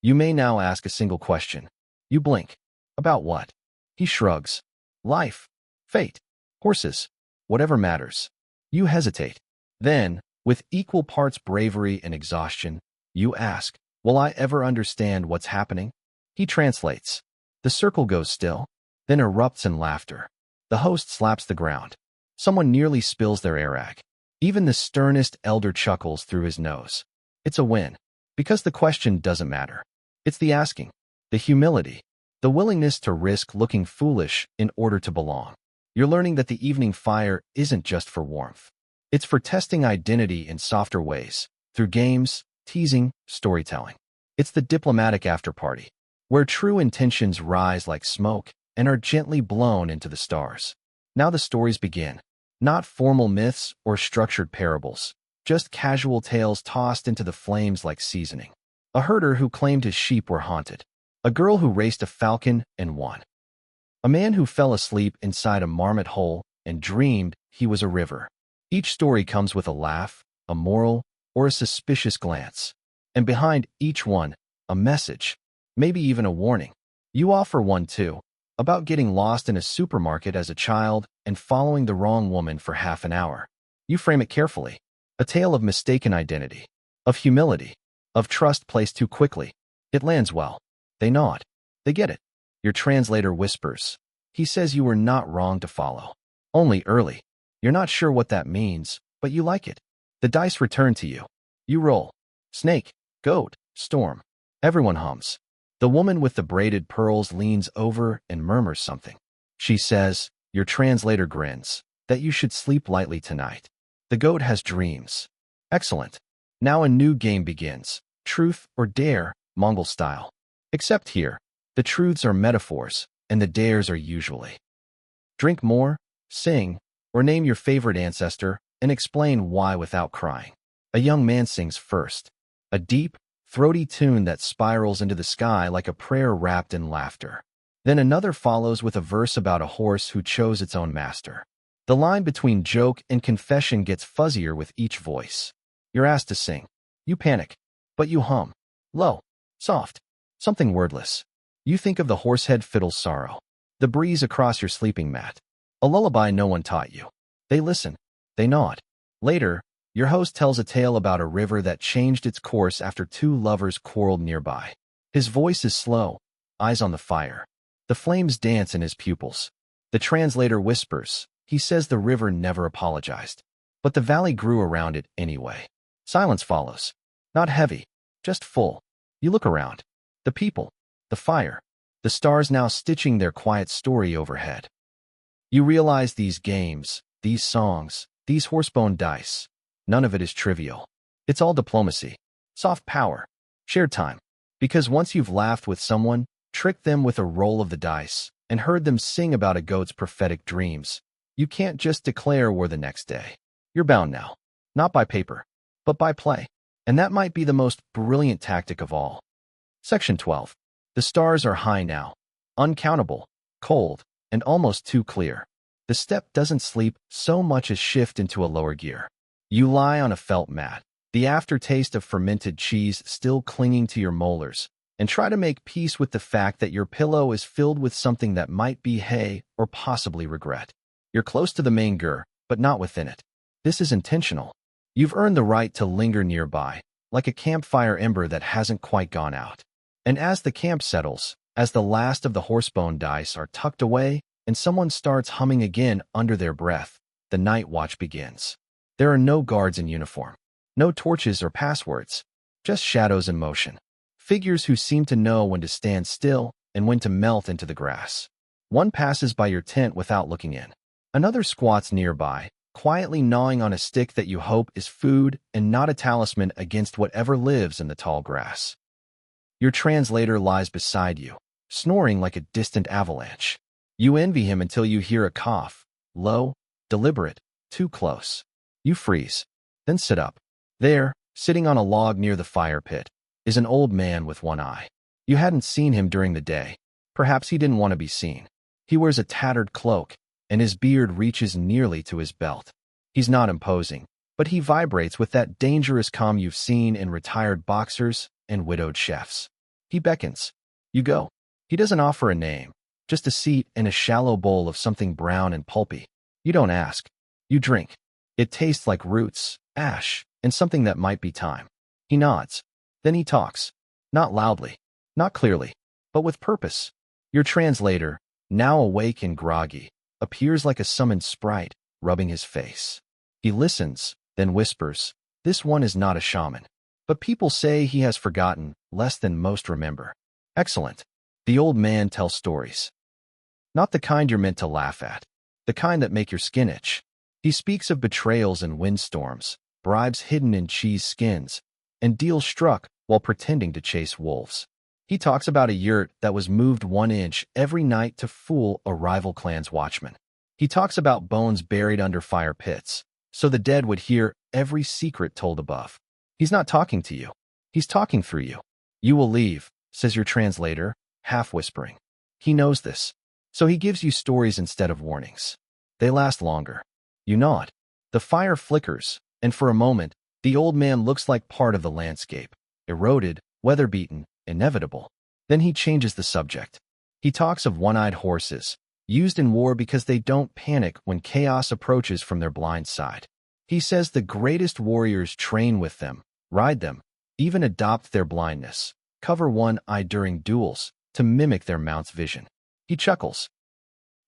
You may now ask a single question. You blink. About what? He shrugs. Life. Fate. Horses. Whatever matters. You hesitate. Then, with equal parts bravery and exhaustion, you ask, will I ever understand what's happening? He translates. The circle goes still, then erupts in laughter. The host slaps the ground. Someone nearly spills their Airag. Even the sternest elder chuckles through his nose. It's a win. Because the question doesn't matter. It's the asking, the humility, the willingness to risk looking foolish in order to belong. You're learning that the evening fire isn't just for warmth. It's for testing identity in softer ways, through games, teasing, storytelling. It's the diplomatic after-party, where true intentions rise like smoke and are gently blown into the stars. Now the stories begin. Not formal myths or structured parables, just casual tales tossed into the flames like seasoning. A herder who claimed his sheep were haunted. A girl who raced a falcon and won. A man who fell asleep inside a marmot hole and dreamed he was a river. Each story comes with a laugh, a moral, or a suspicious glance. And behind each one, a message, maybe even a warning. You offer one too, about getting lost in a supermarket as a child and following the wrong woman for half an hour. You frame it carefully. A tale of mistaken identity, of humility, of trust placed too quickly. It lands well. They nod. They get it. Your translator whispers. He says you were not wrong to follow. Only early. You're not sure what that means, but you like it. The dice return to you. You roll. Snake, goat, storm. Everyone hums. The woman with the braided pearls leans over and murmurs something. She says, your translator grins, that you should sleep lightly tonight. The goat has dreams. Excellent. Now a new game begins. Truth or dare, Mongol style. Except here, the truths are metaphors, and the dares are usually. Drink more, sing, or name your favorite ancestor and explain why without crying. A young man sings first. A deep, throaty tune that spirals into the sky like a prayer wrapped in laughter. Then another follows with a verse about a horse who chose its own master. The line between joke and confession gets fuzzier with each voice. You're asked to sing. You panic, but you hum. Low, soft, something wordless. You think of the horsehead fiddle's sorrow, the breeze across your sleeping mat. A lullaby no one taught you. They listen. They nod. Later, your host tells a tale about a river that changed its course after 2 lovers quarreled nearby. His voice is slow, eyes on the fire. The flames dance in his pupils. The translator whispers. He says the river never apologized, but the valley grew around it anyway. Silence follows. Not heavy, just full. You look around. The people, the fire, the stars now stitching their quiet story overhead. You realize these games, these songs, these horsebone dice. None of it is trivial. It's all diplomacy, soft power, shared time. Because once you've laughed with someone, tricked them with a roll of the dice, and heard them sing about a goat's prophetic dreams, you can't just declare war the next day. You're bound now, not by paper, but by play. And that might be the most brilliant tactic of all. Section 12. The stars are high now, uncountable, cold, and almost too clear. The steppe doesn't sleep so much as shift into a lower gear. You lie on a felt mat, the aftertaste of fermented cheese still clinging to your molars, and try to make peace with the fact that your pillow is filled with something that might be hay or possibly regret. You're close to the main gur, but not within it. This is intentional. You've earned the right to linger nearby, like a campfire ember that hasn't quite gone out. And as the camp settles, as the last of the horsebone dice are tucked away, and someone starts humming again under their breath, the night watch begins. There are no guards in uniform, no torches or passwords, just shadows in motion. Figures who seem to know when to stand still and when to melt into the grass. One passes by your tent without looking in. Another squats nearby, quietly gnawing on a stick that you hope is food and not a talisman against whatever lives in the tall grass. Your translator lies beside you, snoring like a distant avalanche. You envy him until you hear a cough, low, deliberate, too close. You freeze, then sit up. There, sitting on a log near the fire pit, is an old man with one eye. You hadn't seen him during the day. Perhaps he didn't want to be seen. He wears a tattered cloak, and his beard reaches nearly to his belt. He's not imposing, but he vibrates with that dangerous calm you've seen in retired boxers and widowed chefs. He beckons. You go. He doesn't offer a name, just a seat and a shallow bowl of something brown and pulpy. You don't ask. You drink. It tastes like roots, ash, and something that might be time. He nods. Then he talks. Not loudly, not clearly, but with purpose. Your translator, now awake and groggy, appears like a summoned sprite, rubbing his face. He listens, then whispers, "This one is not a shaman. But people say he has forgotten less than most remember." Excellent. The old man tells stories. Not the kind you're meant to laugh at. The kind that make your skin itch. He speaks of betrayals and windstorms, bribes hidden in cheese skins, and deals struck while pretending to chase wolves. He talks about a yurt that was moved 1 inch every night to fool a rival clan's watchman. He talks about bones buried under fire pits, so the dead would hear every secret told above. He's not talking to you. He's talking through you. You will leave, says your translator, half whispering. He knows this, so he gives you stories instead of warnings. They last longer. You nod. The fire flickers, and for a moment, the old man looks like part of the landscape, eroded, weather-beaten, inevitable. Then he changes the subject. He talks of one-eyed horses, used in war because they don't panic when chaos approaches from their blind side. He says the greatest warriors train with them, ride them, even adopt their blindness, cover one eye during duels to mimic their mount's vision. He chuckles.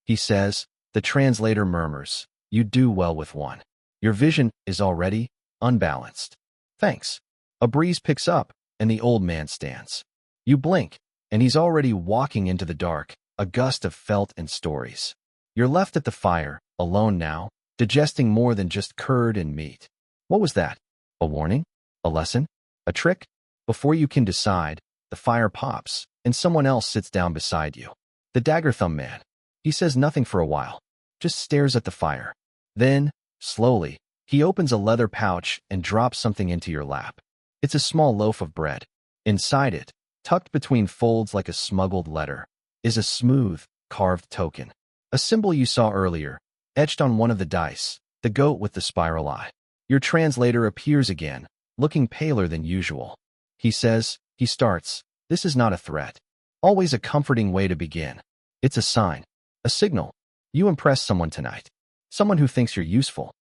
He says, the translator murmurs, "You do well with one. Your vision is already unbalanced." Thanks. A breeze picks up, and the old man stands. You blink, and he's already walking into the dark, a gust of felt and stories. You're left at the fire, alone now, digesting more than just curd and meat. What was that? A warning? A lesson? A trick? Before you can decide, the fire pops, and someone else sits down beside you. The dagger-thumb man. He says nothing for a while, just stares at the fire. Then, slowly, he opens a leather pouch and drops something into your lap. It's a small loaf of bread. Inside it, tucked between folds like a smuggled letter, is a smooth, carved token. A symbol you saw earlier, etched on one of the dice, the goat with the spiral eye. Your translator appears again, looking paler than usual. He starts, "This is not a threat." Always a comforting way to begin. It's a sign, a signal. You impress someone tonight. Someone who thinks you're useful.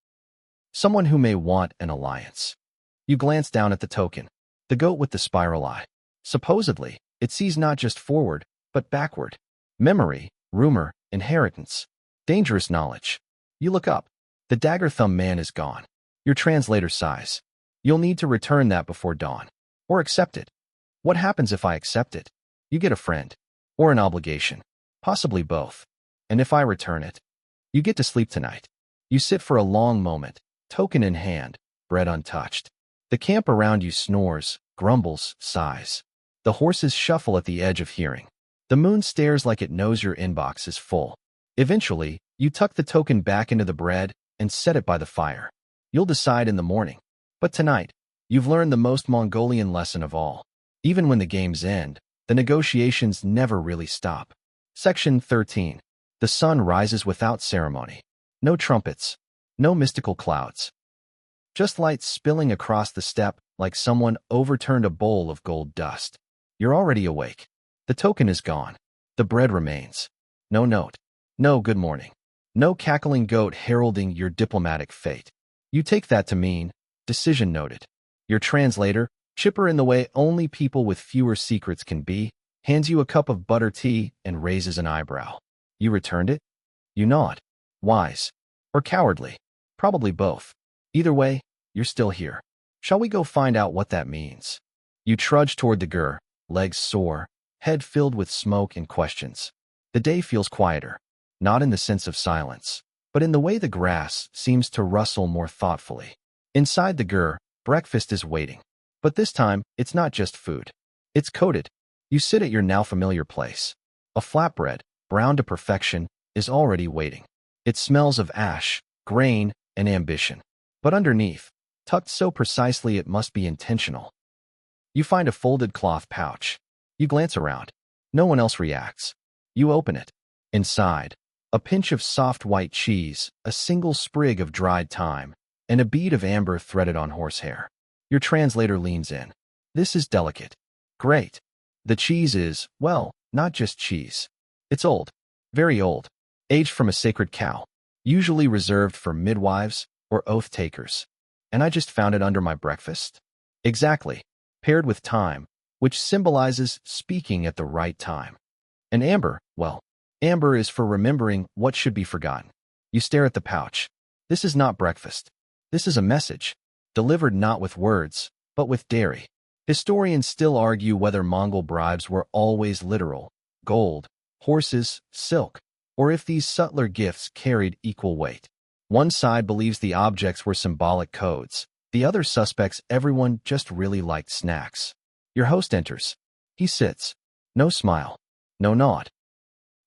Someone who may want an alliance. You glance down at the token, the goat with the spiral eye. Supposedly, it sees not just forward, but backward. Memory, rumor, inheritance, dangerous knowledge. You look up. The dagger-thumb man is gone. Your translator sighs. You'll need to return that before dawn. Or accept it. What happens if I accept it? You get a friend. Or an obligation. Possibly both. And if I return it? You get to sleep tonight. You sit for a long moment, token in hand, bread untouched. The camp around you snores, grumbles, sighs. The horses shuffle at the edge of hearing. The moon stares like it knows your inbox is full. Eventually, you tuck the token back into the bread and set it by the fire. You'll decide in the morning. But tonight, you've learned the most Mongolian lesson of all. Even when the games end, the negotiations never really stop. Section 13. The sun rises without ceremony. No trumpets. No mystical clouds. Just light spilling across the steppe like someone overturned a bowl of gold dust. You're already awake. The token is gone. The bread remains. No note. No good morning. No cackling goat heralding your diplomatic fate. You take that to mean, decision noted. Your translator, chipper in the way only people with fewer secrets can be, hands you a cup of butter tea and raises an eyebrow. You returned it? You nod. Wise. Or cowardly. Probably both. Either way, you're still here. Shall we go find out what that means? You trudge toward the gur, legs sore, head filled with smoke and questions. The day feels quieter, not in the sense of silence, but in the way the grass seems to rustle more thoughtfully. Inside the gur, breakfast is waiting. But this time, it's not just food. It's coated. You sit at your now familiar place. A flatbread, browned to perfection, is already waiting. It smells of ash, grain, and ambition. But underneath, tucked so precisely it must be intentional. You find a folded cloth pouch. You glance around. No one else reacts. You open it. Inside, a pinch of soft white cheese, a single sprig of dried thyme, and a bead of amber threaded on horsehair. Your translator leans in. This is delicate. Great. The cheese is, well, not just cheese. It's old. Very old. Aged from a sacred cow. Usually reserved for midwives or oath takers. And I just found it under my breakfast? Exactly. Paired with thyme, which symbolizes speaking at the right time. And amber, well, amber is for remembering what should be forgotten. You stare at the pouch. This is not breakfast. This is a message, delivered not with words, but with dairy. Historians still argue whether Mongol bribes were always literal, gold, horses, silk, or if these subtler gifts carried equal weight. One side believes the objects were symbolic codes. The other suspects everyone just really liked snacks. Your host enters. He sits. No smile. No nod.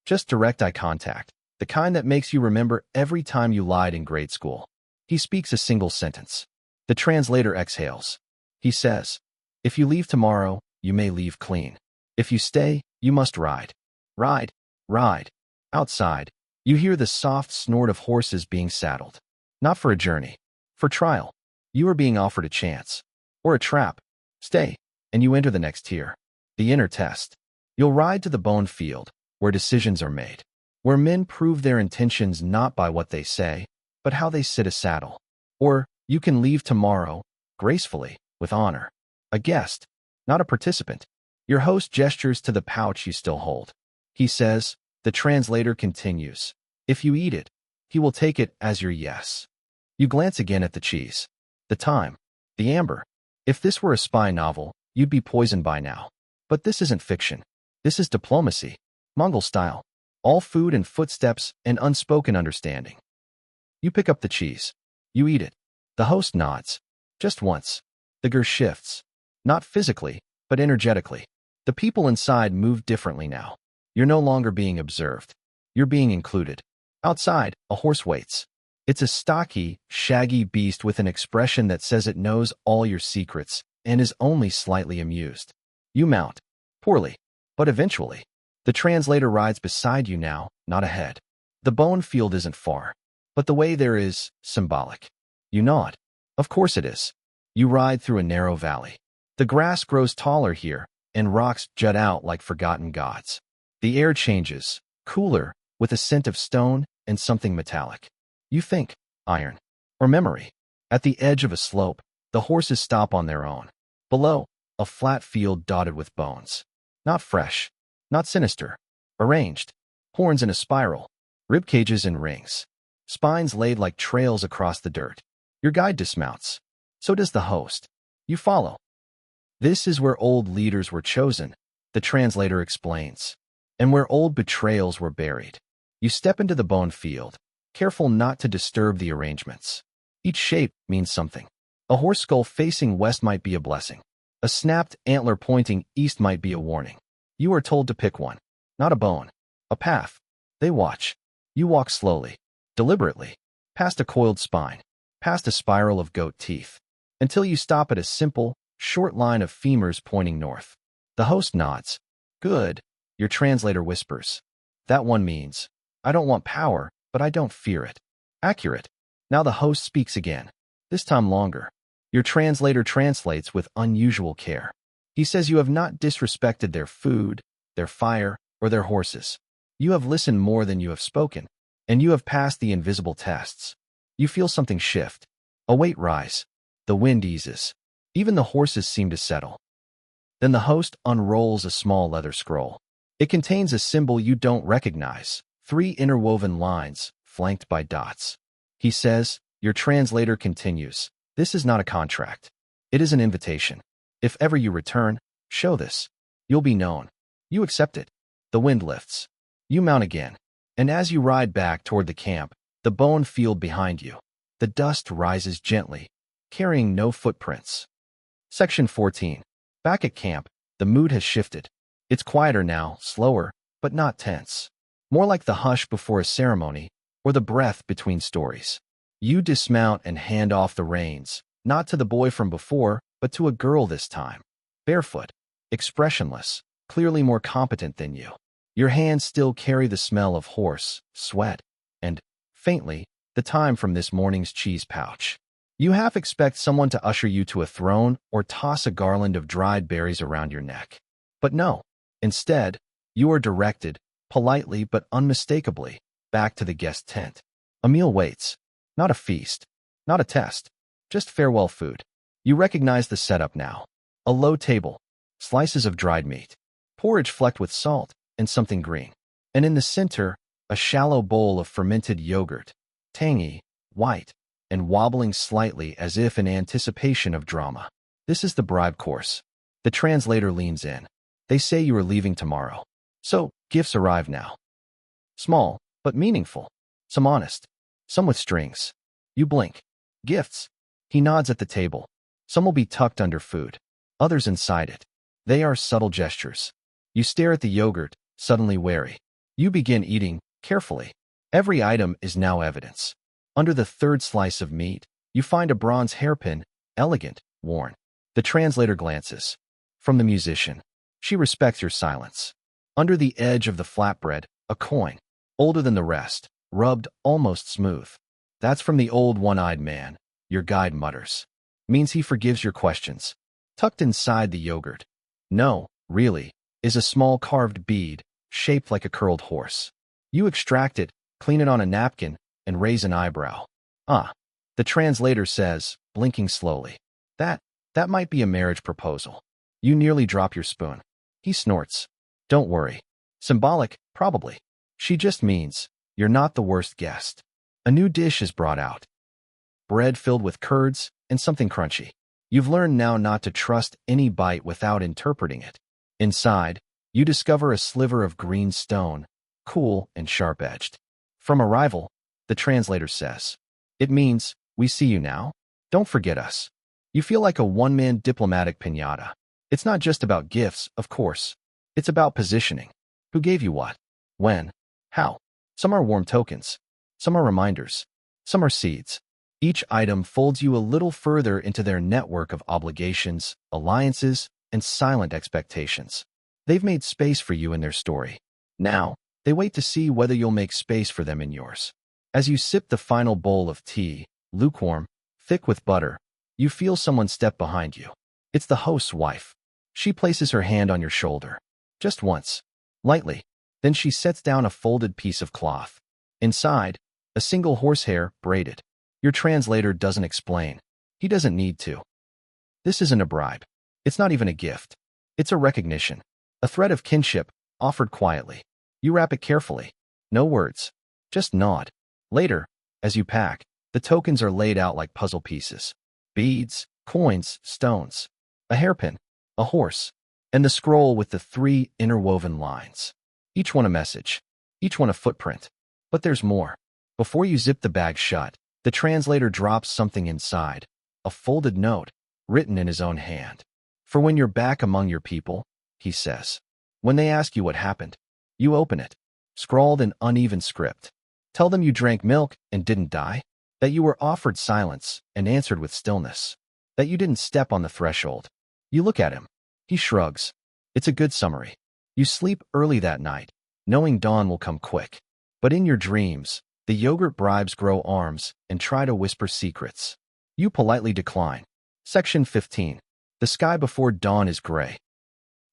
Just direct eye contact, the kind that makes you remember every time you lied in grade school. He speaks a single sentence. The translator exhales. He says, if you leave tomorrow, you may leave clean. If you stay, you must ride. Ride. Ride. Outside, you hear the soft snort of horses being saddled. Not for a journey. For trial. You are being offered a chance. Or a trap. Stay, and you enter the next tier. The inner test. You'll ride to the bone field, where decisions are made. Where men prove their intentions not by what they say, but how they sit a saddle. Or, you can leave tomorrow, gracefully, with honor. A guest, not a participant. Your host gestures to the pouch you still hold. He says, the translator continues, if you eat it, he will take it as your yes. You glance again at the cheese. The thyme. The amber. If this were a spy novel, you'd be poisoned by now. But this isn't fiction. This is diplomacy. Mongol style. All food and footsteps and unspoken understanding. You pick up the cheese. You eat it. The host nods. Just once. The gur shifts. Not physically, but energetically. The people inside move differently now. You're no longer being observed. You're being included. Outside, a horse waits. It's a stocky, shaggy beast with an expression that says it knows all your secrets and is only slightly amused. You mount. Poorly. But eventually. The translator rides beside you now, not ahead. The bone field isn't far. But the way there is, symbolic. You nod. Of course it is. You ride through a narrow valley. The grass grows taller here, and rocks jut out like forgotten gods. The air changes, cooler, with a scent of stone and something metallic. You think, iron, or memory. At the edge of a slope, the horses stop on their own. Below, a flat field dotted with bones. Not fresh, not sinister. Arranged. Horns in a spiral. Rib cages in rings. Spines laid like trails across the dirt. Your guide dismounts. So does the host. You follow. This is where old leaders were chosen, the translator explains, and where old betrayals were buried. You step into the bone field. careful not to disturb the arrangements. Each shape means something. A horse skull facing west might be a blessing. A snapped antler pointing east might be a warning. You are told to pick one, not a bone, a path. They watch. You walk slowly, deliberately, past a coiled spine, past a spiral of goat teeth, until you stop at a simple, short line of femurs pointing north. The host nods. Good. Your translator whispers. That one means, I don't want power, but I don't fear it. Accurate. Now the host speaks again, this time longer. Your translator translates with unusual care. He says you have not disrespected their food, their fire, or their horses. You have listened more than you have spoken, and you have passed the invisible tests. You feel something shift, a weight rise. The wind eases. Even the horses seem to settle. Then the host unrolls a small leather scroll. It contains a symbol you don't recognize, 3 interwoven lines, flanked by dots. He says, your translator continues, this is not a contract. It is an invitation. If ever you return, show this. You'll be known. You accept it. The wind lifts. You mount again. And as you ride back toward the camp, the bone field behind you, the dust rises gently, carrying no footprints. Section 14. Back at camp, the mood has shifted. It's quieter now, slower, but not tense. More like the hush before a ceremony, or the breath between stories. You dismount and hand off the reins, not to the boy from before, but to a girl this time. Barefoot, expressionless, clearly more competent than you. Your hands still carry the smell of horse, sweat, and, faintly, the time from this morning's cheese pouch. You half expect someone to usher you to a throne or toss a garland of dried berries around your neck. But no. Instead, you are directed, politely but unmistakably, back to the guest tent. A meal waits. Not a feast. Not a test. Just farewell food. You recognize the setup now. A low table. Slices of dried meat. Porridge flecked with salt and something green. And in the center, a shallow bowl of fermented yogurt. Tangy, white, and wobbling slightly as if in anticipation of drama. This is the bribe course. The translator leans in. They say you are leaving tomorrow. So, gifts arrive now. Small, but meaningful. Some honest. Some with strings. You blink. Gifts. He nods at the table. Some will be tucked under food. Others inside it. They are subtle gestures. You stare at the yogurt, suddenly wary. You begin eating, carefully. Every item is now evidence. Under the third slice of meat, you find a bronze hairpin, elegant, worn. The translator glances. From the musician. She respects your silence. Under the edge of the flatbread, a coin, older than the rest, rubbed almost smooth. That's from the old one-eyed man, your guide mutters. Means he forgives your questions. Tucked inside the yogurt. No, really, is a small carved bead, shaped like a curled horse. You extract it, clean it on a napkin, and raise an eyebrow. Ah, the translator says, blinking slowly. That might be a marriage proposal. You nearly drop your spoon. He snorts. Don't worry. Symbolic, probably. She just means, you're not the worst guest. A new dish is brought out. Bread filled with curds and something crunchy. You've learned now not to trust any bite without interpreting it. Inside, you discover a sliver of green stone, cool and sharp-edged. From arrival, the translator says. It means, we see you now. Don't forget us. You feel like a one-man diplomatic piñata. It's not just about gifts, of course. It's about positioning. Who gave you what? When? How? Some are warm tokens. Some are reminders. Some are seeds. Each item folds you a little further into their network of obligations, alliances, and silent expectations. They've made space for you in their story. Now, they wait to see whether you'll make space for them in yours. As you sip the final bowl of tea, lukewarm, thick with butter, you feel someone step behind you. It's the host's wife. She places her hand on your shoulder. Just once. Lightly. Then she sets down a folded piece of cloth. Inside, a single horsehair, braided. Your translator doesn't explain. He doesn't need to. This isn't a bribe. It's not even a gift. It's a recognition. A thread of kinship, offered quietly. You wrap it carefully. No words. Just nod. Later, as you pack, the tokens are laid out like puzzle pieces. Beads, coins, stones. A hairpin. A horse. And the scroll with the 3 interwoven lines. Each one a message. Each one a footprint. But there's more. Before you zip the bag shut, the translator drops something inside, a folded note, written in his own hand. For when you're back among your people, he says. When they ask you what happened, you open it, scrawled in uneven script. Tell them you drank milk and didn't die, that you were offered silence and answered with stillness, that you didn't step on the threshold. You look at him. He shrugs. It's a good summary. You sleep early that night, knowing dawn will come quick. But in your dreams, the yogurt bribes grow arms and try to whisper secrets. You politely decline. Section 15. The sky before dawn is gray.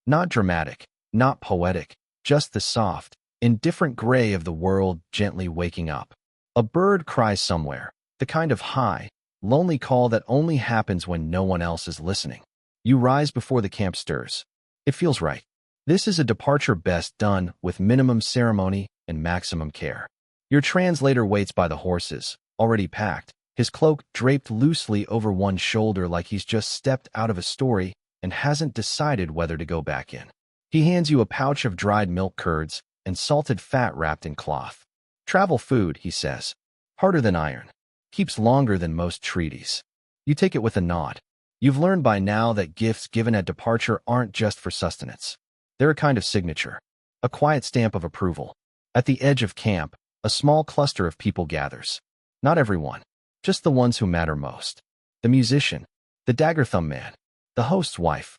Not dramatic, not poetic, just the soft, indifferent gray of the world gently waking up. A bird cries somewhere, the kind of high, lonely call that only happens when no one else is listening. You rise before the camp stirs. It feels right. This is a departure best done with minimum ceremony and maximum care. Your translator waits by the horses, already packed, his cloak draped loosely over one shoulder like he's just stepped out of a story and hasn't decided whether to go back in. He hands you a pouch of dried milk curds and salted fat wrapped in cloth. Travel food, he says. Harder than iron. Keeps longer than most treaties. You take it with a nod. You've learned by now that gifts given at departure aren't just for sustenance. They're a kind of signature, a quiet stamp of approval. At the edge of camp, a small cluster of people gathers. Not everyone, just the ones who matter most. The musician, the dagger-thumb man, the host's wife.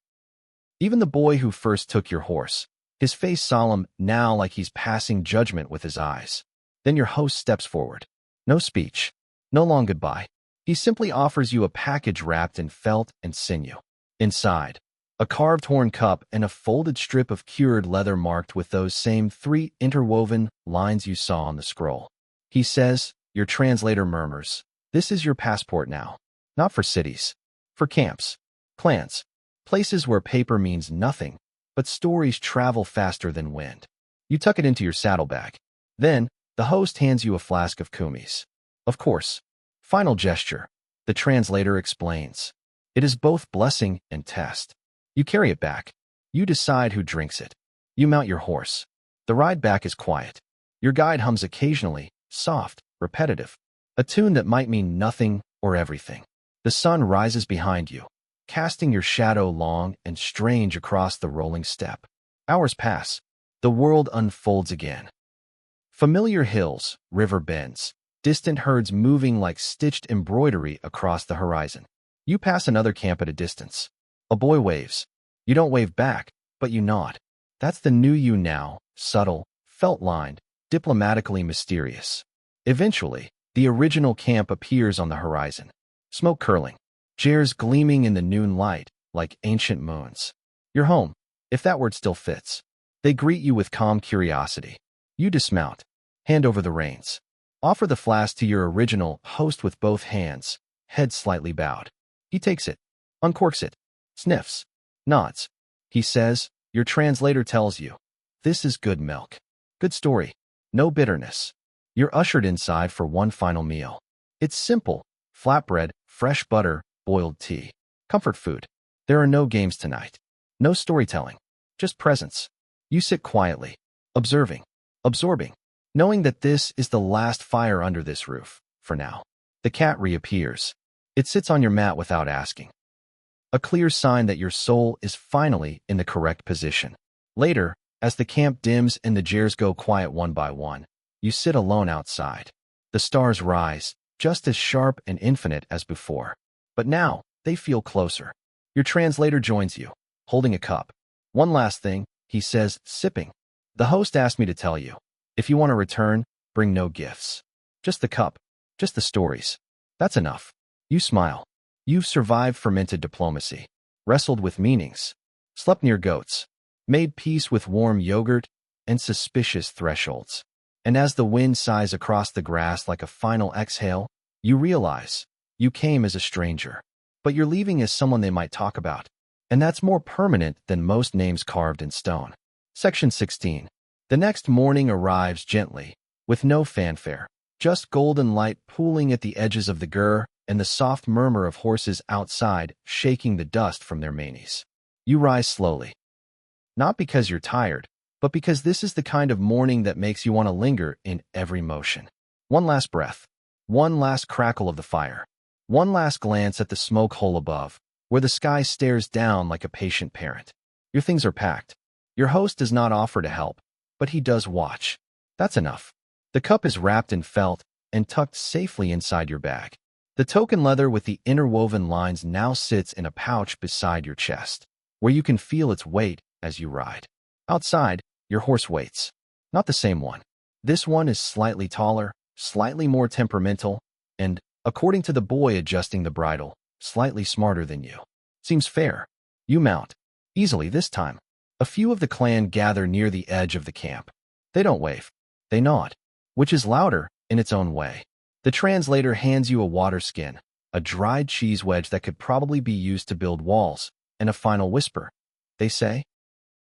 Even the boy who first took your horse, his face solemn now like he's passing judgment with his eyes. Then your host steps forward. No speech, no long goodbye. He simply offers you a package wrapped in felt and sinew. Inside, a carved horn cup and a folded strip of cured leather marked with those same 3 interwoven lines you saw on the scroll. He says, your translator murmurs, this is your passport now. Not for cities. For camps, clans, places where paper means nothing, but stories travel faster than wind. You tuck it into your saddlebag. Then, the host hands you a flask of kumis. Of course. Final gesture. The translator explains. It is both blessing and test. You carry it back. You decide who drinks it. You mount your horse. The ride back is quiet. Your guide hums occasionally, soft, repetitive. A tune that might mean nothing or everything. The sun rises behind you, casting your shadow long and strange across the rolling steppe. Hours pass. The world unfolds again. Familiar hills, river bends, distant herds moving like stitched embroidery across the horizon. You pass another camp at a distance. A boy waves. You don't wave back, but you nod. That's the new you now, subtle, felt-lined, diplomatically mysterious. Eventually, the original camp appears on the horizon. Smoke curling, chairs gleaming in the noon light like ancient moons. You're home, if that word still fits. They greet you with calm curiosity. You dismount, hand over the reins. Offer the flask to your original host with both hands, head slightly bowed. He takes it, uncorks it, sniffs, nods. He says, your translator tells you, this is good milk. Good story. No bitterness. You're ushered inside for one final meal. It's simple. Flatbread, fresh butter, boiled tea. Comfort food. There are no games tonight. No storytelling. Just presence. You sit quietly, observing, absorbing, knowing that this is the last fire under this roof, for now. The cat reappears. It sits on your mat without asking. A clear sign that your soul is finally in the correct position. Later, as the camp dims and the jars go quiet one by one, you sit alone outside. The stars rise, just as sharp and infinite as before. But now, they feel closer. Your translator joins you, holding a cup. One last thing, he says, sipping. The host asked me to tell you. If you want to return, bring no gifts. Just the cup. Just the stories. That's enough. You smile. You've survived fermented diplomacy, wrestled with meanings, slept near goats, made peace with warm yogurt and suspicious thresholds. And as the wind sighs across the grass like a final exhale, you realize you came as a stranger, but you're leaving as someone they might talk about. And that's more permanent than most names carved in stone. Section 16. The next morning arrives gently, with no fanfare, just golden light pooling at the edges of the gur and the soft murmur of horses outside shaking the dust from their manes. You rise slowly. Not because you're tired, but because this is the kind of morning that makes you want to linger in every motion. One last breath. One last crackle of the fire. One last glance at the smoke hole above, where the sky stares down like a patient parent. Your things are packed. Your host does not offer to help, but he does watch. That's enough. The cup is wrapped in felt and tucked safely inside your bag. The token leather with the interwoven lines now sits in a pouch beside your chest, where you can feel its weight as you ride. Outside, your horse waits. Not the same one. This one is slightly taller, slightly more temperamental, and, according to the boy adjusting the bridle, slightly smarter than you. Seems fair. You mount. Easily this time. A few of the clan gather near the edge of the camp. They don't wave. They nod, which is louder in its own way. The translator hands you a water skin, a dried cheese wedge that could probably be used to build walls, and a final whisper. They say,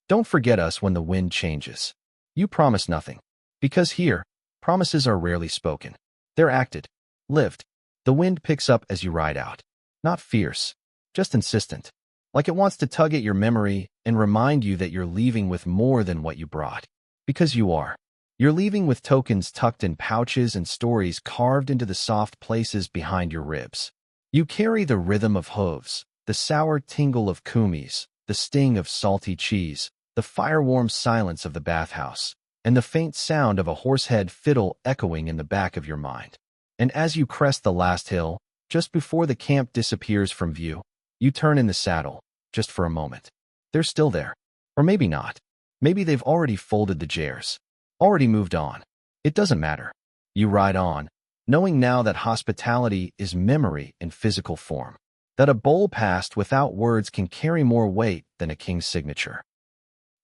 "Don't forget us when the wind changes." You promise nothing, because here, promises are rarely spoken. They're acted, lived. The wind picks up as you ride out. Not fierce, just insistent, like it wants to tug at your memory and remind you that you're leaving with more than what you brought. Because you are. You're leaving with tokens tucked in pouches and stories carved into the soft places behind your ribs. You carry the rhythm of hooves, the sour tingle of kumis, the sting of salty cheese, the fire-warm silence of the bathhouse, and the faint sound of a horsehead fiddle echoing in the back of your mind. And as you crest the last hill, just before the camp disappears from view, you turn in the saddle, just for a moment. They're still there. Or maybe not. Maybe they've already folded the jares. Already moved on. It doesn't matter. You ride on, knowing now that hospitality is memory in physical form. That a bowl passed without words can carry more weight than a king's signature.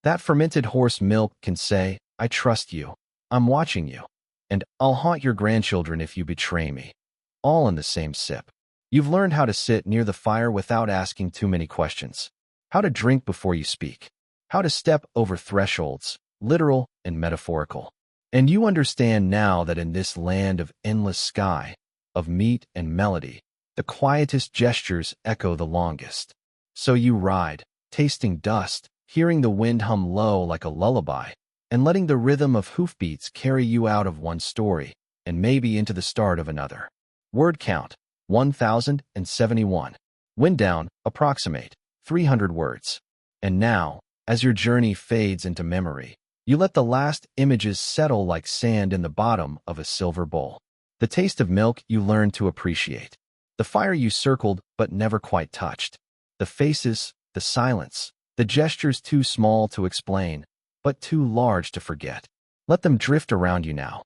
That fermented horse milk can say, "I trust you. I'm watching you. And I'll haunt your grandchildren if you betray me." All in the same sip. You've learned how to sit near the fire without asking too many questions. How to drink before you speak. How to step over thresholds, literal and metaphorical. And you understand now that in this land of endless sky, of meat and melody, the quietest gestures echo the longest. So you ride, tasting dust, hearing the wind hum low like a lullaby, and letting the rhythm of hoofbeats carry you out of one story, and maybe into the start of another. Word count, 1,071. Wind down, approximate, 300 words. And now, as your journey fades into memory, you let the last images settle like sand in the bottom of a silver bowl. The taste of milk you learned to appreciate. The fire you circled but never quite touched. The faces, the silence, the gestures too small to explain, but too large to forget. Let them drift around you now.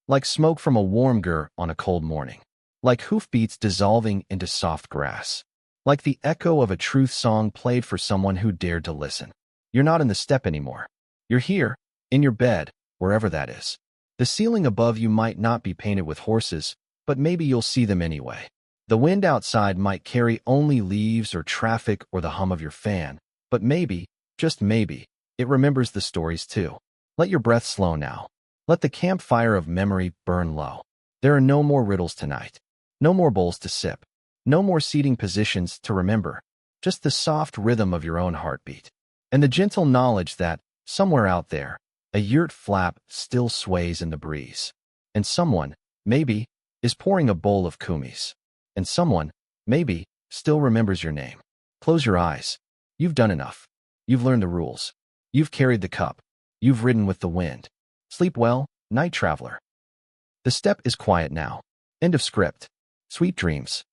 Like smoke from a warm gur on a cold morning. Like hoofbeats dissolving into soft grass. Like the echo of a truth song played for someone who dared to listen. You're not in the steppe anymore. You're here, in your bed, wherever that is. The ceiling above you might not be painted with horses, but maybe you'll see them anyway. The wind outside might carry only leaves or traffic or the hum of your fan, but maybe, just maybe, it remembers the stories too. Let your breath slow now. Let the campfire of memory burn low. There are no more riddles tonight. No more bowls to sip. No more seating positions to remember. Just the soft rhythm of your own heartbeat. And the gentle knowledge that, somewhere out there, a yurt flap still sways in the breeze. And someone, maybe, is pouring a bowl of kumis. And someone, maybe, still remembers your name. Close your eyes. You've done enough. You've learned the rules. You've carried the cup. You've ridden with the wind. Sleep well, night traveler. The steppe is quiet now. End of script. Sweet dreams.